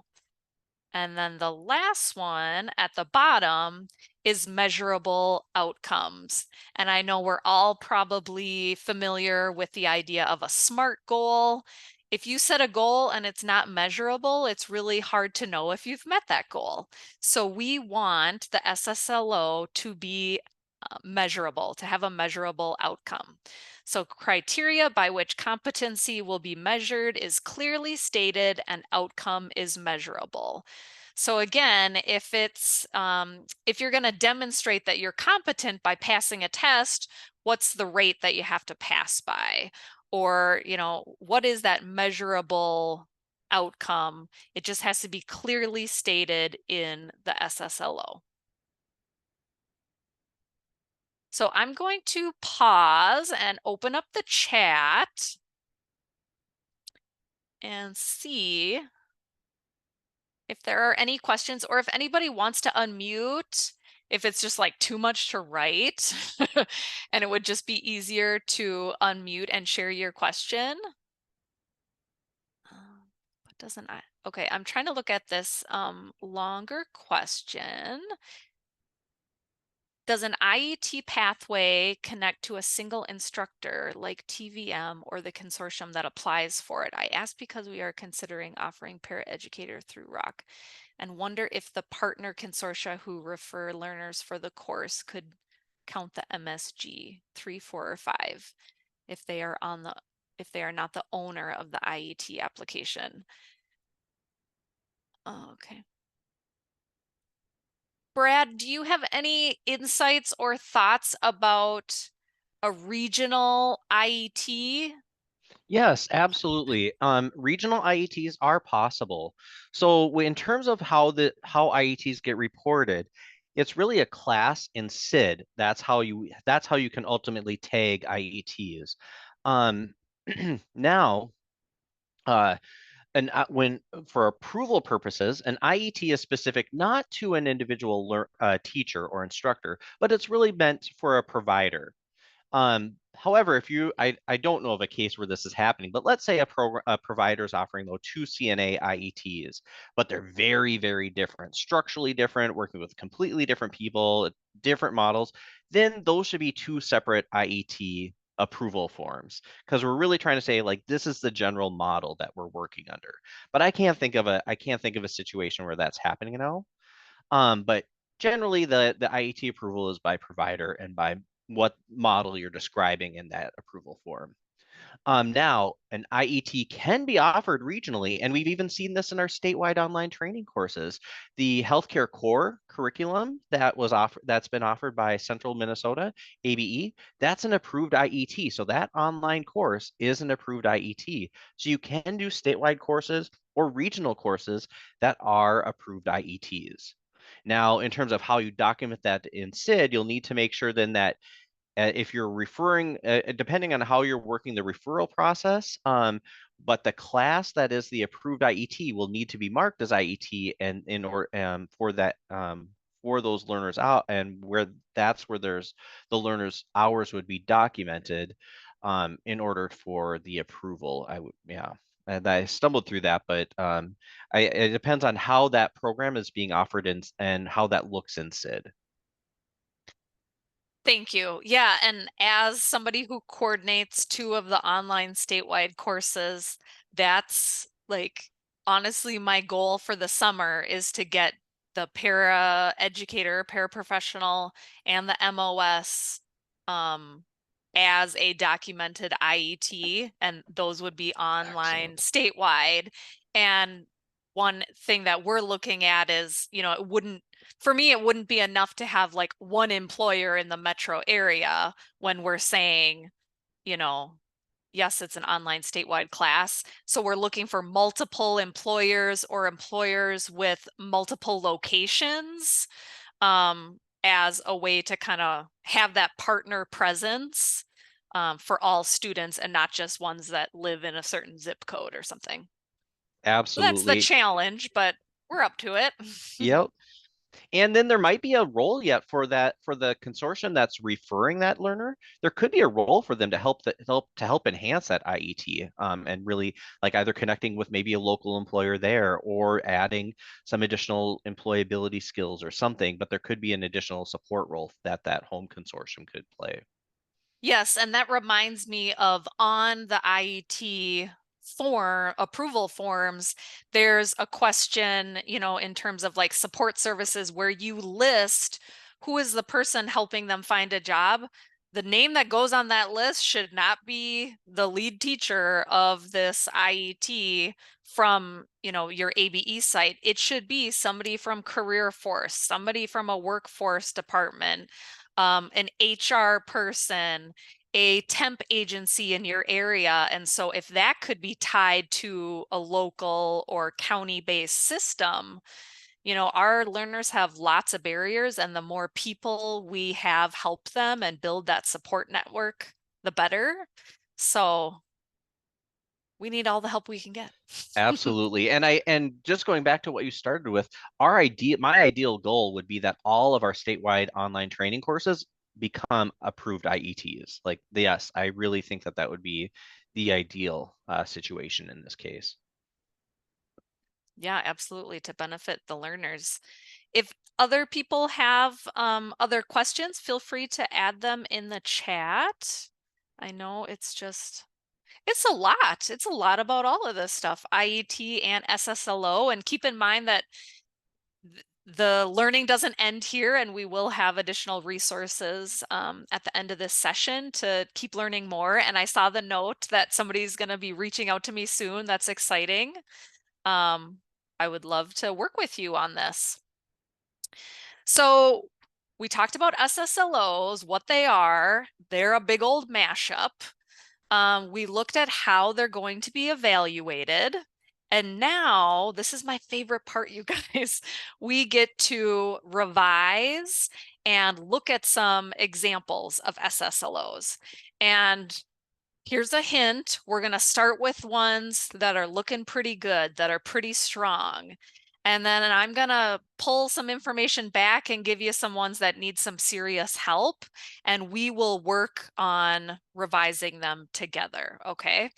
[SPEAKER 1] And then the last one at the bottom is measurable outcomes. And I know we're all probably familiar with the idea of a SMART goal. If you set a goal and it's not measurable, it's really hard to know if you've met that goal. So we want the SSLO to be measurable, to have a measurable outcome. So criteria by which competency will be measured is clearly stated and outcome is measurable. So again, if you're going to demonstrate that you're competent by passing a test, what's the rate that you have to pass by? Or, what is that measurable outcome? It just has to be clearly stated in the SSLO. So I'm going to pause and open up the chat and see if there are any questions, or if anybody wants to unmute, if it's just like too much to write and it would just be easier to unmute and share your question. But doesn't I? Okay, I'm trying to look at this longer question. Does an IET pathway connect to a single instructor like TVM or the consortium that applies for it? I ask because we are considering offering paraeducator through ROC and wonder if the partner consortia who refer learners for the course could count the MSG 3, 4, or 5 if they are not the owner of the IET application. Oh, okay. Brad, do you have any insights or thoughts about a regional IET?
[SPEAKER 3] Yes, absolutely. Regional IETs are possible. So in terms of how IETs get reported, it's really a class in SID. That's how you can ultimately tag IETs. Now, when for approval purposes, an IET is specific not to an individual teacher or instructor, but it's really meant for a provider. However, if you, I don't know of a case where this is happening, but let's say a provider is offering though 2 CNA IETs, but they're very, very different, structurally different, working with completely different people, different models, then those should be 2 separate IET approval forms, because we're really trying to say like this is the general model that we're working under. But I can't think of a situation where that's happening now. But generally the IET approval is by provider and by what model you're describing in that approval form. Now, an IET can be offered regionally, and we've even seen this in our statewide online training courses. The healthcare core curriculum that's been offered by Central Minnesota, ABE, that's an approved IET. So that online course is an approved IET. So you can do statewide courses or regional courses that are approved IETs. Now, in terms of how you document that in SID, you'll need to make sure then that if you're referring, depending on how you're working the referral process, but the class that is the approved IET will need to be marked as IET, and in order for that for those learners out, and that's where there's the learners' hours would be documented in order for the approval. And I stumbled through that, but it depends on how that program is being offered and how that looks in SID.
[SPEAKER 1] Thank you. Yeah, and as somebody who coordinates 2 of the online statewide courses, that's like honestly my goal for the summer is to get the para educator, paraprofessional, and the MOS as a documented IET, and those would be online statewide. And one thing that we're looking at is, for me, it wouldn't be enough to have like one employer in the metro area when we're saying, yes, it's an online statewide class. So we're looking for multiple employers or employers with multiple locations as a way to kind of have that partner presence for all students and not just ones that live in a certain zip code or something.
[SPEAKER 3] Absolutely.
[SPEAKER 1] So that's the challenge, but we're up to it.
[SPEAKER 3] Yep. And then there might be a role yet for the consortium that's referring that learner. There could be a role for them to help enhance that IET, and really like either connecting with maybe a local employer there or adding some additional employability skills or something. But there could be an additional support role that home consortium could play.
[SPEAKER 1] Yes, and that reminds me of on the IET approval forms, there's a question, in terms of like support services where you list who is the person helping them find a job. The name that goes on that list should not be the lead teacher of this IET from, your ABE site. It should be somebody from Career Force, somebody from a workforce department, an HR person, a temp agency in your area. And so if that could be tied to a local or county-based system, our learners have lots of barriers, and the more people we have help them and build that support network, the better. So we need all the help we can get.
[SPEAKER 3] Absolutely. And just going back to what you started with, my ideal goal would be that all of our statewide online training courses become approved IETs. Like, yes, I really think that would be the ideal situation in this case.
[SPEAKER 1] Yeah, absolutely, to benefit the learners. If other people have other questions, feel free to add them in the chat. I know it's a lot. It's a lot about all of this stuff, IET and SSLO. And keep in mind that the learning doesn't end here, and we will have additional resources at the end of this session to keep learning more. And I saw the note that somebody's going to be reaching out to me soon. That's exciting. I would love to work with you on this. So we talked about SSLOs, what they are. They're a big old mashup. We looked at how they're going to be evaluated. And now, this is my favorite part, you guys. We get to revise and look at some examples of SSLOs. And here's a hint. We're going to start with ones that are looking pretty good, that are pretty strong. And then I'm gonna pull some information back and give you some ones that need some serious help, and we will work on revising them together, okay?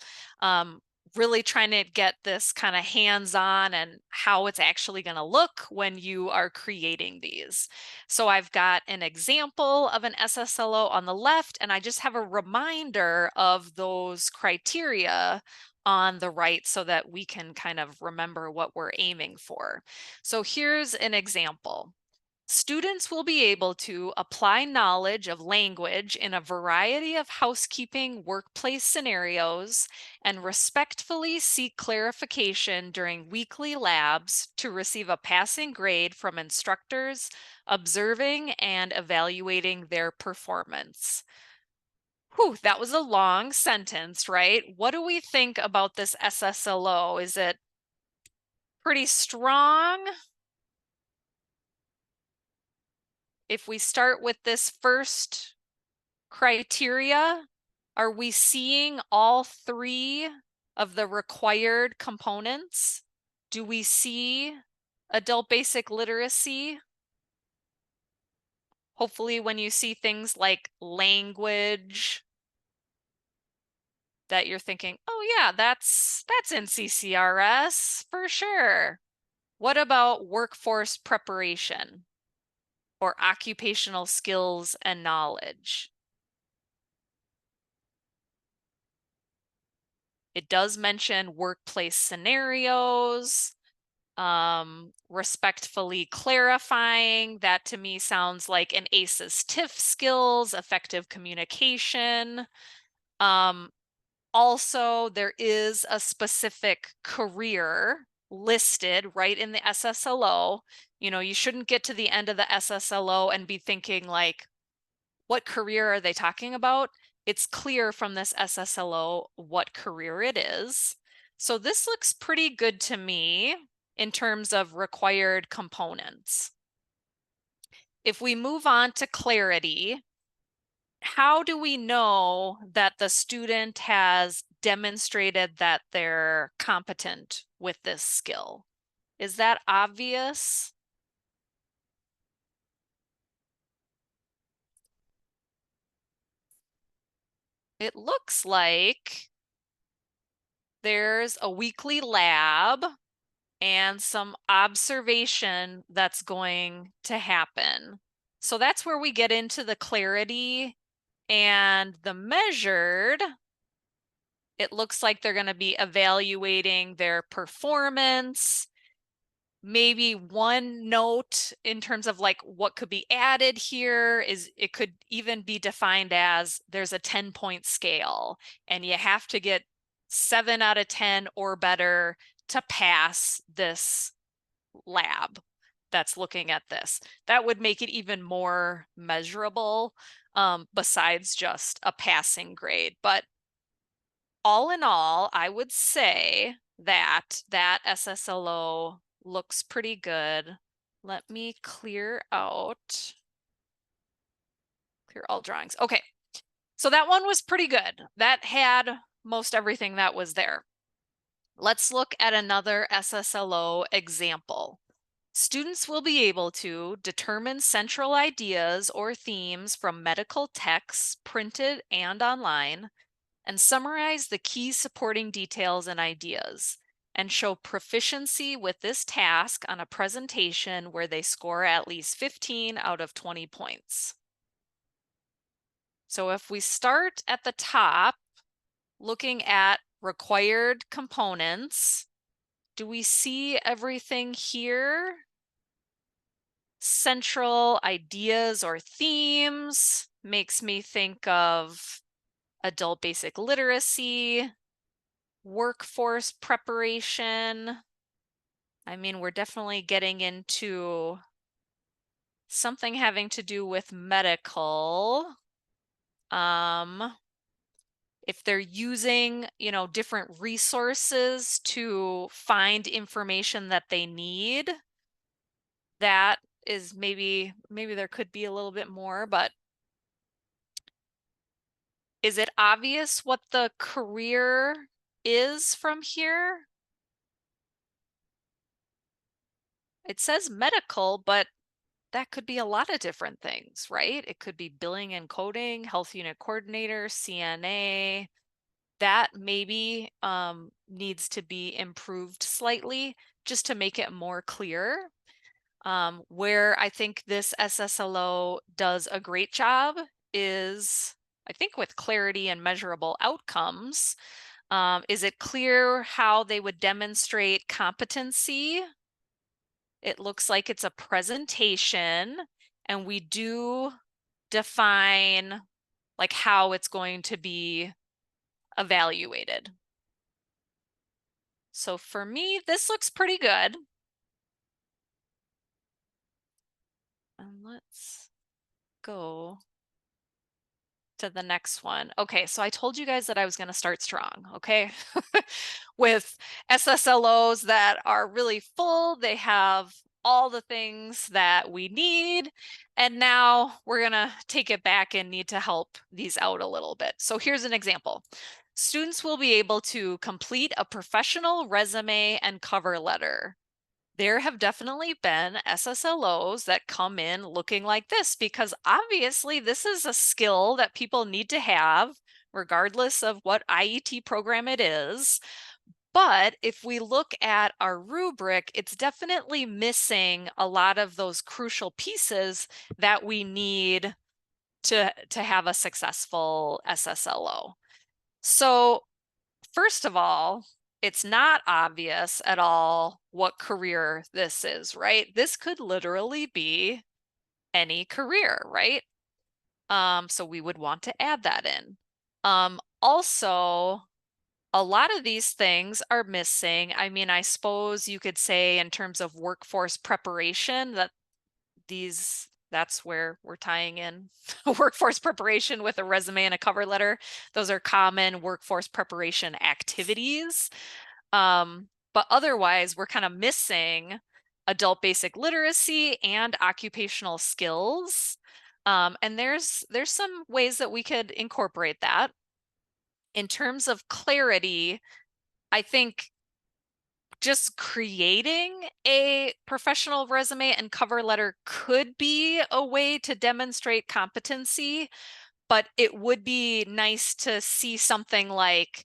[SPEAKER 1] Really trying to get this kind of hands-on and how it's actually gonna look when you are creating these. So I've got an example of an SSLO on the left, and I just have a reminder of those criteria on the right so that we can kind of remember what we're aiming for. So here's an example. Students will be able to apply knowledge of language in a variety of housekeeping workplace scenarios and respectfully seek clarification during weekly labs to receive a passing grade from instructors observing and evaluating their performance. Whew, that was a long sentence, right? What do we think about this SSLO? Is it pretty strong? If we start with this first criteria, are we seeing all three of the required components? Do we see adult basic literacy? Hopefully when you see things like language, that you're thinking, oh yeah, that's in CCRS for sure. What about workforce preparation or occupational skills and knowledge? It does mention workplace scenarios, respectfully clarifying. That to me sounds like an ACEs-TIF skills, effective communication. Also, there is a specific career listed right in the SSLO. You know, you shouldn't get to the end of the SSLO and be thinking like, what career are they talking about? It's clear from this SSLO what career it is. So this looks pretty good to me in terms of required components. If we move on to clarity, how do we know that the student has demonstrated that they're competent with this skill? Is that obvious? It looks like there's a weekly lab and some observation that's going to happen. So that's where we get into the clarity and the measured. It looks like they're going to be evaluating their performance. Maybe one note in terms of like what could be added here is it could even be defined as there's a 10-point scale and you have to get 7 out of 10 or better to pass this lab that's looking at this. That would make it even more measurable besides just a passing grade. But all in all, I would say that that SSLO looks pretty good. Let me clear all drawings. Okay, so that one was pretty good. That had most everything that was there. Let's look at another SSLO example. Students will be able to determine central ideas or themes from medical texts, printed and online, and summarize the key supporting details and ideas, and show proficiency with this task on a presentation where they score at least 15 out of 20 points. So if we start at the top, looking at required components, do we see everything here? Central ideas or themes makes me think of adult basic literacy, workforce preparation. I mean, we're definitely getting into something having to do with medical. If they're using, you know, different resources to find information that they need, that is maybe there could be a little bit more, but is it obvious what the career is from here? it says medical, but that could be a lot of different things, right? It could be billing and coding, health unit coordinator, CNA. That maybe needs to be improved slightly just to make it more clear. Where I think this SSLO does a great job is, I think, with clarity and measurable outcomes. Is it clear how they would demonstrate competency? It looks like it's a presentation, and we do define like how it's going to be evaluated. So for me, this looks pretty good. And let's go to the next one. Okay, so I told you guys that I was going to start strong, okay? With SSLOs that are really full, they have all the things that we need. And now we're going to take it back and need to help these out a little bit. So here's an example. Students will be able to complete a professional resume and cover letter. There have definitely been SSLOs that come in looking like this, because obviously this is a skill that people need to have regardless of what IET program it is. But if we look at our rubric, it's definitely missing a lot of those crucial pieces that we need to have a successful SSLO. So first of all, it's not obvious at all what career this is, right? This could literally be any career, right? So we would want to add that in. Also, a lot of these things are missing. I mean, I suppose you could say in terms of workforce preparation that that's where we're tying in workforce preparation with a resume and a cover letter. Those are common workforce preparation activities. But otherwise, we're kind of missing adult basic literacy and occupational skills. And there's some ways that we could incorporate that. In terms of clarity, I think just creating a professional resume and cover letter could be a way to demonstrate competency, but it would be nice to see something like,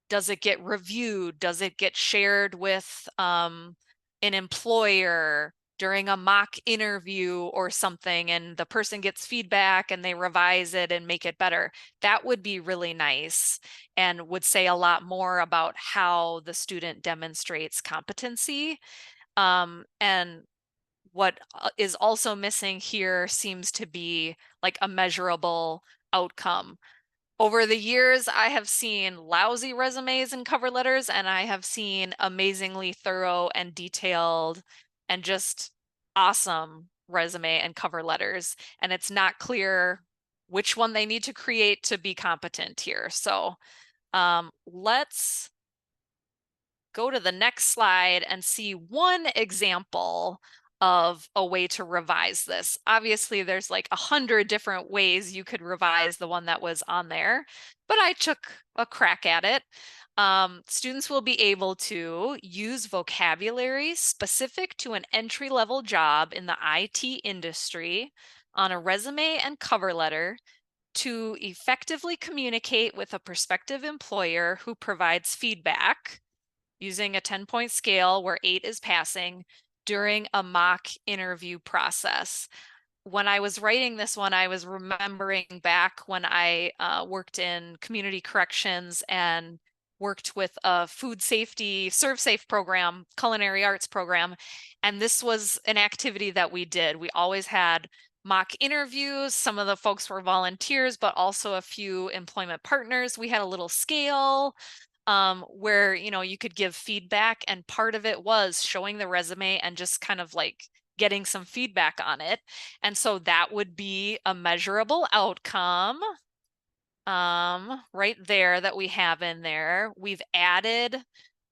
[SPEAKER 1] does it get reviewed? Does it get shared with an employer during a mock interview or something, and the person gets feedback and they revise it and make it better? That would be really nice and would say a lot more about how the student demonstrates competency. And what is also missing here seems to be like a measurable outcome. Over the years, I have seen lousy resumes and cover letters, and I have seen amazingly thorough and detailed and just awesome resume and cover letters. And it's not clear which one they need to create to be competent here. So let's go to the next slide and see one example of a way to revise this. Obviously, there's like 100 different ways you could revise the one that was on there, but I took a crack at it. Students will be able to use vocabulary specific to an entry-level job in the IT industry on a resume and cover letter to effectively communicate with a prospective employer who provides feedback using a 10-point scale where 8 is passing during a mock interview process. When I was writing this one, I was remembering back when I worked in community corrections and worked with a food safety, Serve Safe program, culinary arts program. And this was an activity that we did. We always had mock interviews. Some of the folks were volunteers, but also a few employment partners. We had a little scale where, you know, you could give feedback, and part of it was showing the resume and just kind of like getting some feedback on it. And so that would be a measurable outcome right there that we have in there. We've added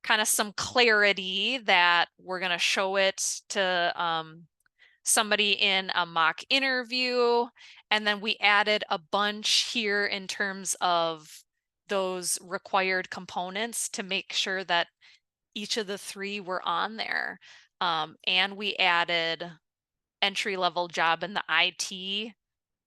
[SPEAKER 1] kind of some clarity that we're going to show it to somebody in a mock interview. And then we added a bunch here in terms of those required components to make sure that each of the 3 were on there. And we added entry-level job in the IT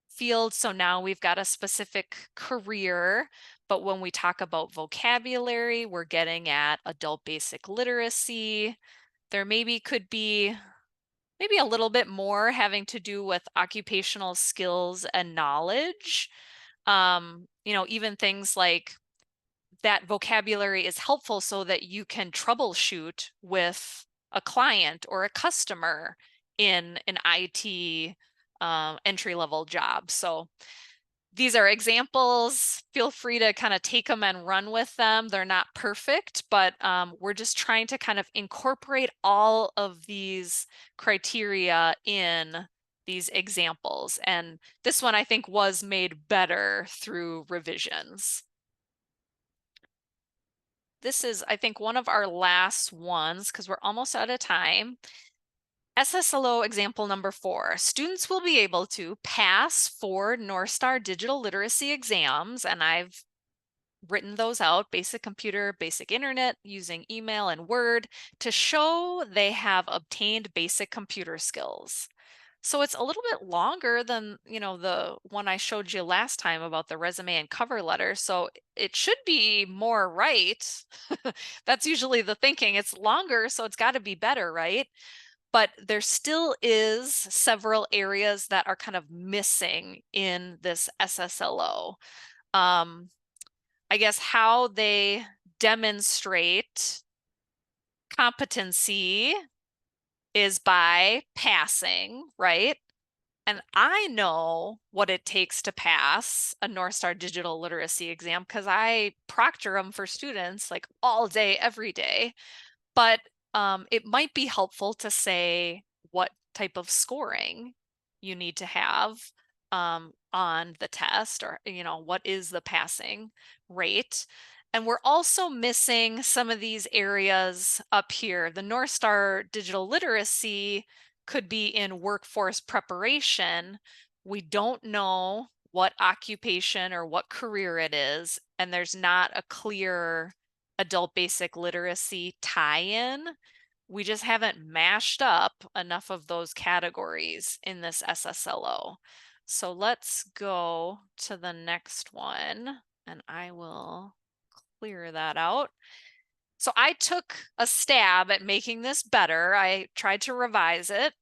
[SPEAKER 1] field. So now we've got a specific career, but when we talk about vocabulary, we're getting at adult basic literacy. There maybe could be maybe a little bit more having to do with occupational skills and knowledge. You know, even things like that vocabulary is helpful so that you can troubleshoot with a client or a customer in an IT entry-level job. So these are examples. Feel free to kind of take them and run with them. They're not perfect, but we're just trying to kind of incorporate all of these criteria in these examples. And this one, I think, was made better through revisions. This is, I think, one of our last ones because we're almost out of time. SSLO example number 4. Students will be able to pass 4 North Star digital literacy exams, and I've written those out: basic computer, basic internet, using email and Word, to show they have obtained basic computer skills. So it's a little bit longer than, you know, the one I showed you last time about the resume and cover letter. So it should be more right. That's usually the thinking. It's longer, so it's got to be better, right? But there still is several areas that are kind of missing in this SSLO. I guess how they demonstrate competency is by passing, right? And I know what it takes to pass a North Star digital literacy exam because I proctor them for students like all day, every day. But it might be helpful to say what type of scoring you need to have on the test, or, you know, what is the passing rate. And we're also missing some of these areas up here. The North Star digital literacy could be in workforce preparation. We don't know what occupation or what career it is, and there's not a clear adult basic literacy tie-in. We just haven't mashed up enough of those categories in this SSLO. So let's go to the next one, and I will clear that out. So I took a stab at making this better. I tried to revise it.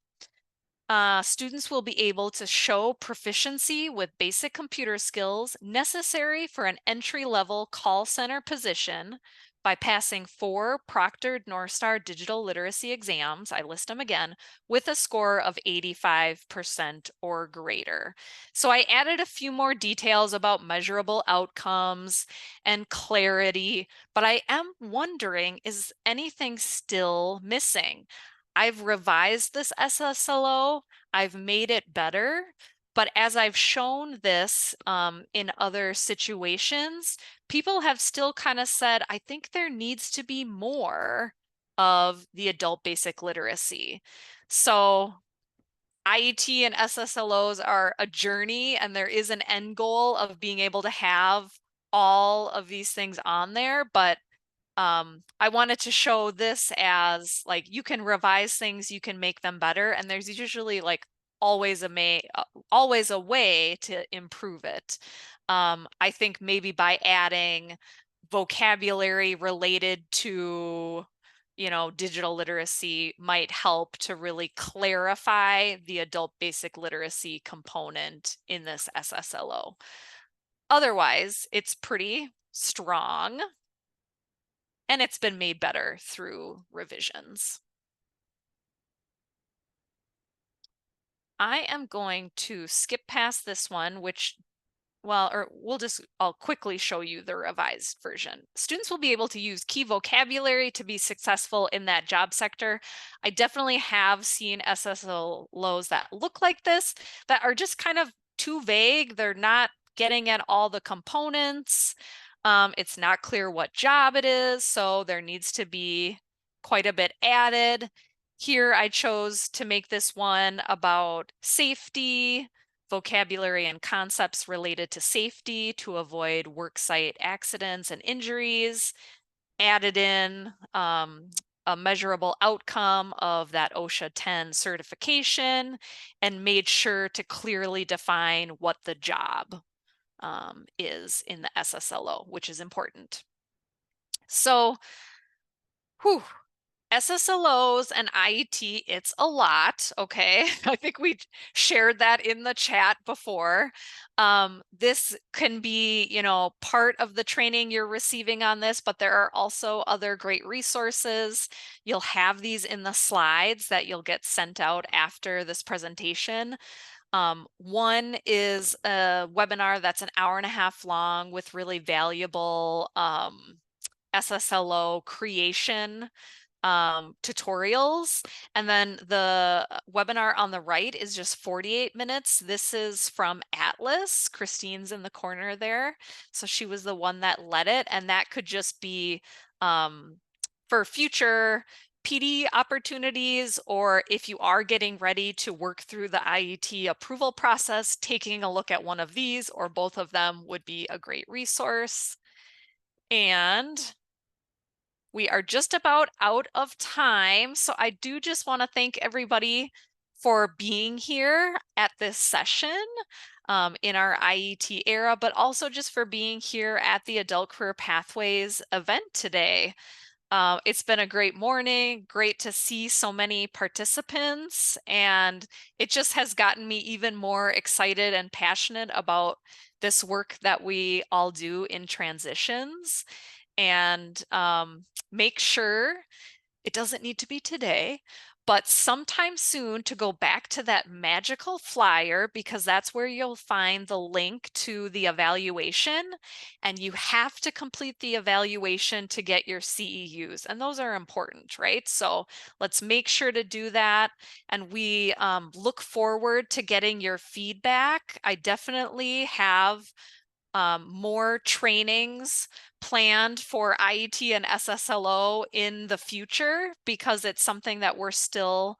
[SPEAKER 1] Students will be able to show proficiency with basic computer skills necessary for an entry-level call center position by passing 4 proctored North Star digital literacy exams, I list them again, with a score of 85% or greater. So I added a few more details about measurable outcomes and clarity, but I am wondering, is anything still missing? I've revised this SSLO, I've made it better, but as I've shown this in other situations, people have still kind of said, I think there needs to be more of the adult basic literacy. So IET and SSLOs are a journey, and there is an end goal of being able to have all of these things on there, but I wanted to show this as like, you can revise things, you can make them better, and there's usually like always a way to improve it. I think maybe by adding vocabulary related to, you know, digital literacy might help to really clarify the adult basic literacy component in this SSLO. Otherwise, it's pretty strong, and it's been made better through revisions. I am going to skip past this one, which, well, or I'll quickly show you the revised version. Students will be able to use key vocabulary to be successful in that job sector. I definitely have seen SSLOs that look like this, that are just kind of too vague. They're not getting at all the components. It's not clear what job it is, so there needs to be quite a bit added. Here I chose to make this one about safety, vocabulary and concepts related to safety to avoid worksite accidents and injuries. Added in a measurable outcome of that OSHA 10 certification and made sure to clearly define what the job is in the SSLO, which is important. So, whew, SSLOs and IET, it's a lot, okay? I think we shared that in the chat before. This can be, you know, part of the training you're receiving on this, but there are also other great resources. You'll have these in the slides that you'll get sent out after this presentation. One is a webinar that's an hour-and-a-half long with really valuable SSLO creation tutorials. And then the webinar on the right is just 48 minutes. This is from Atlas. Christine's in the corner there. So she was the one that led it. And that could just be for future PD opportunities, or if you are getting ready to work through the IET approval process, taking a look at one of these or both of them would be a great resource. And we are just about out of time. So I do just want to thank everybody for being here at this session in our IET era, but also just for being here at the Adult Career Pathways event today. It's been a great morning, great to see so many participants, and it just has gotten me even more excited and passionate about this work that we all do in transitions. And make sure it doesn't need to be today, but sometime soon to go back to that magical flyer, because that's where you'll find the link to the evaluation, and you have to complete the evaluation to get your CEUs, and those are important, right? So let's make sure to do that, and we look forward to getting your feedback. I definitely have more trainings planned for IET and SSLO in the future, because it's something that we're still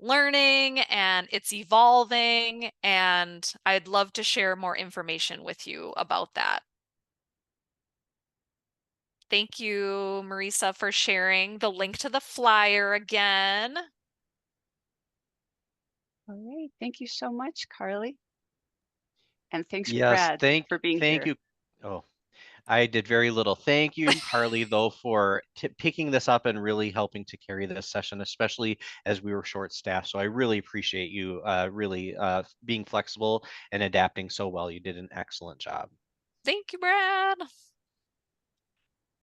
[SPEAKER 1] learning and it's evolving, and I'd love to share more information with you about that. Thank you, Marisa, for sharing the link to the flyer again.
[SPEAKER 6] All right, thank you so much, Carly. And thanks,
[SPEAKER 3] Yes,
[SPEAKER 6] Brad, for being
[SPEAKER 3] thank
[SPEAKER 6] here.
[SPEAKER 3] you. Oh, I did very little. Thank you, Carly, though, for picking this up and really helping to carry this session, especially as we were short-staffed. So I really appreciate you really being flexible and adapting so well. You did an excellent job.
[SPEAKER 1] Thank you, Brad.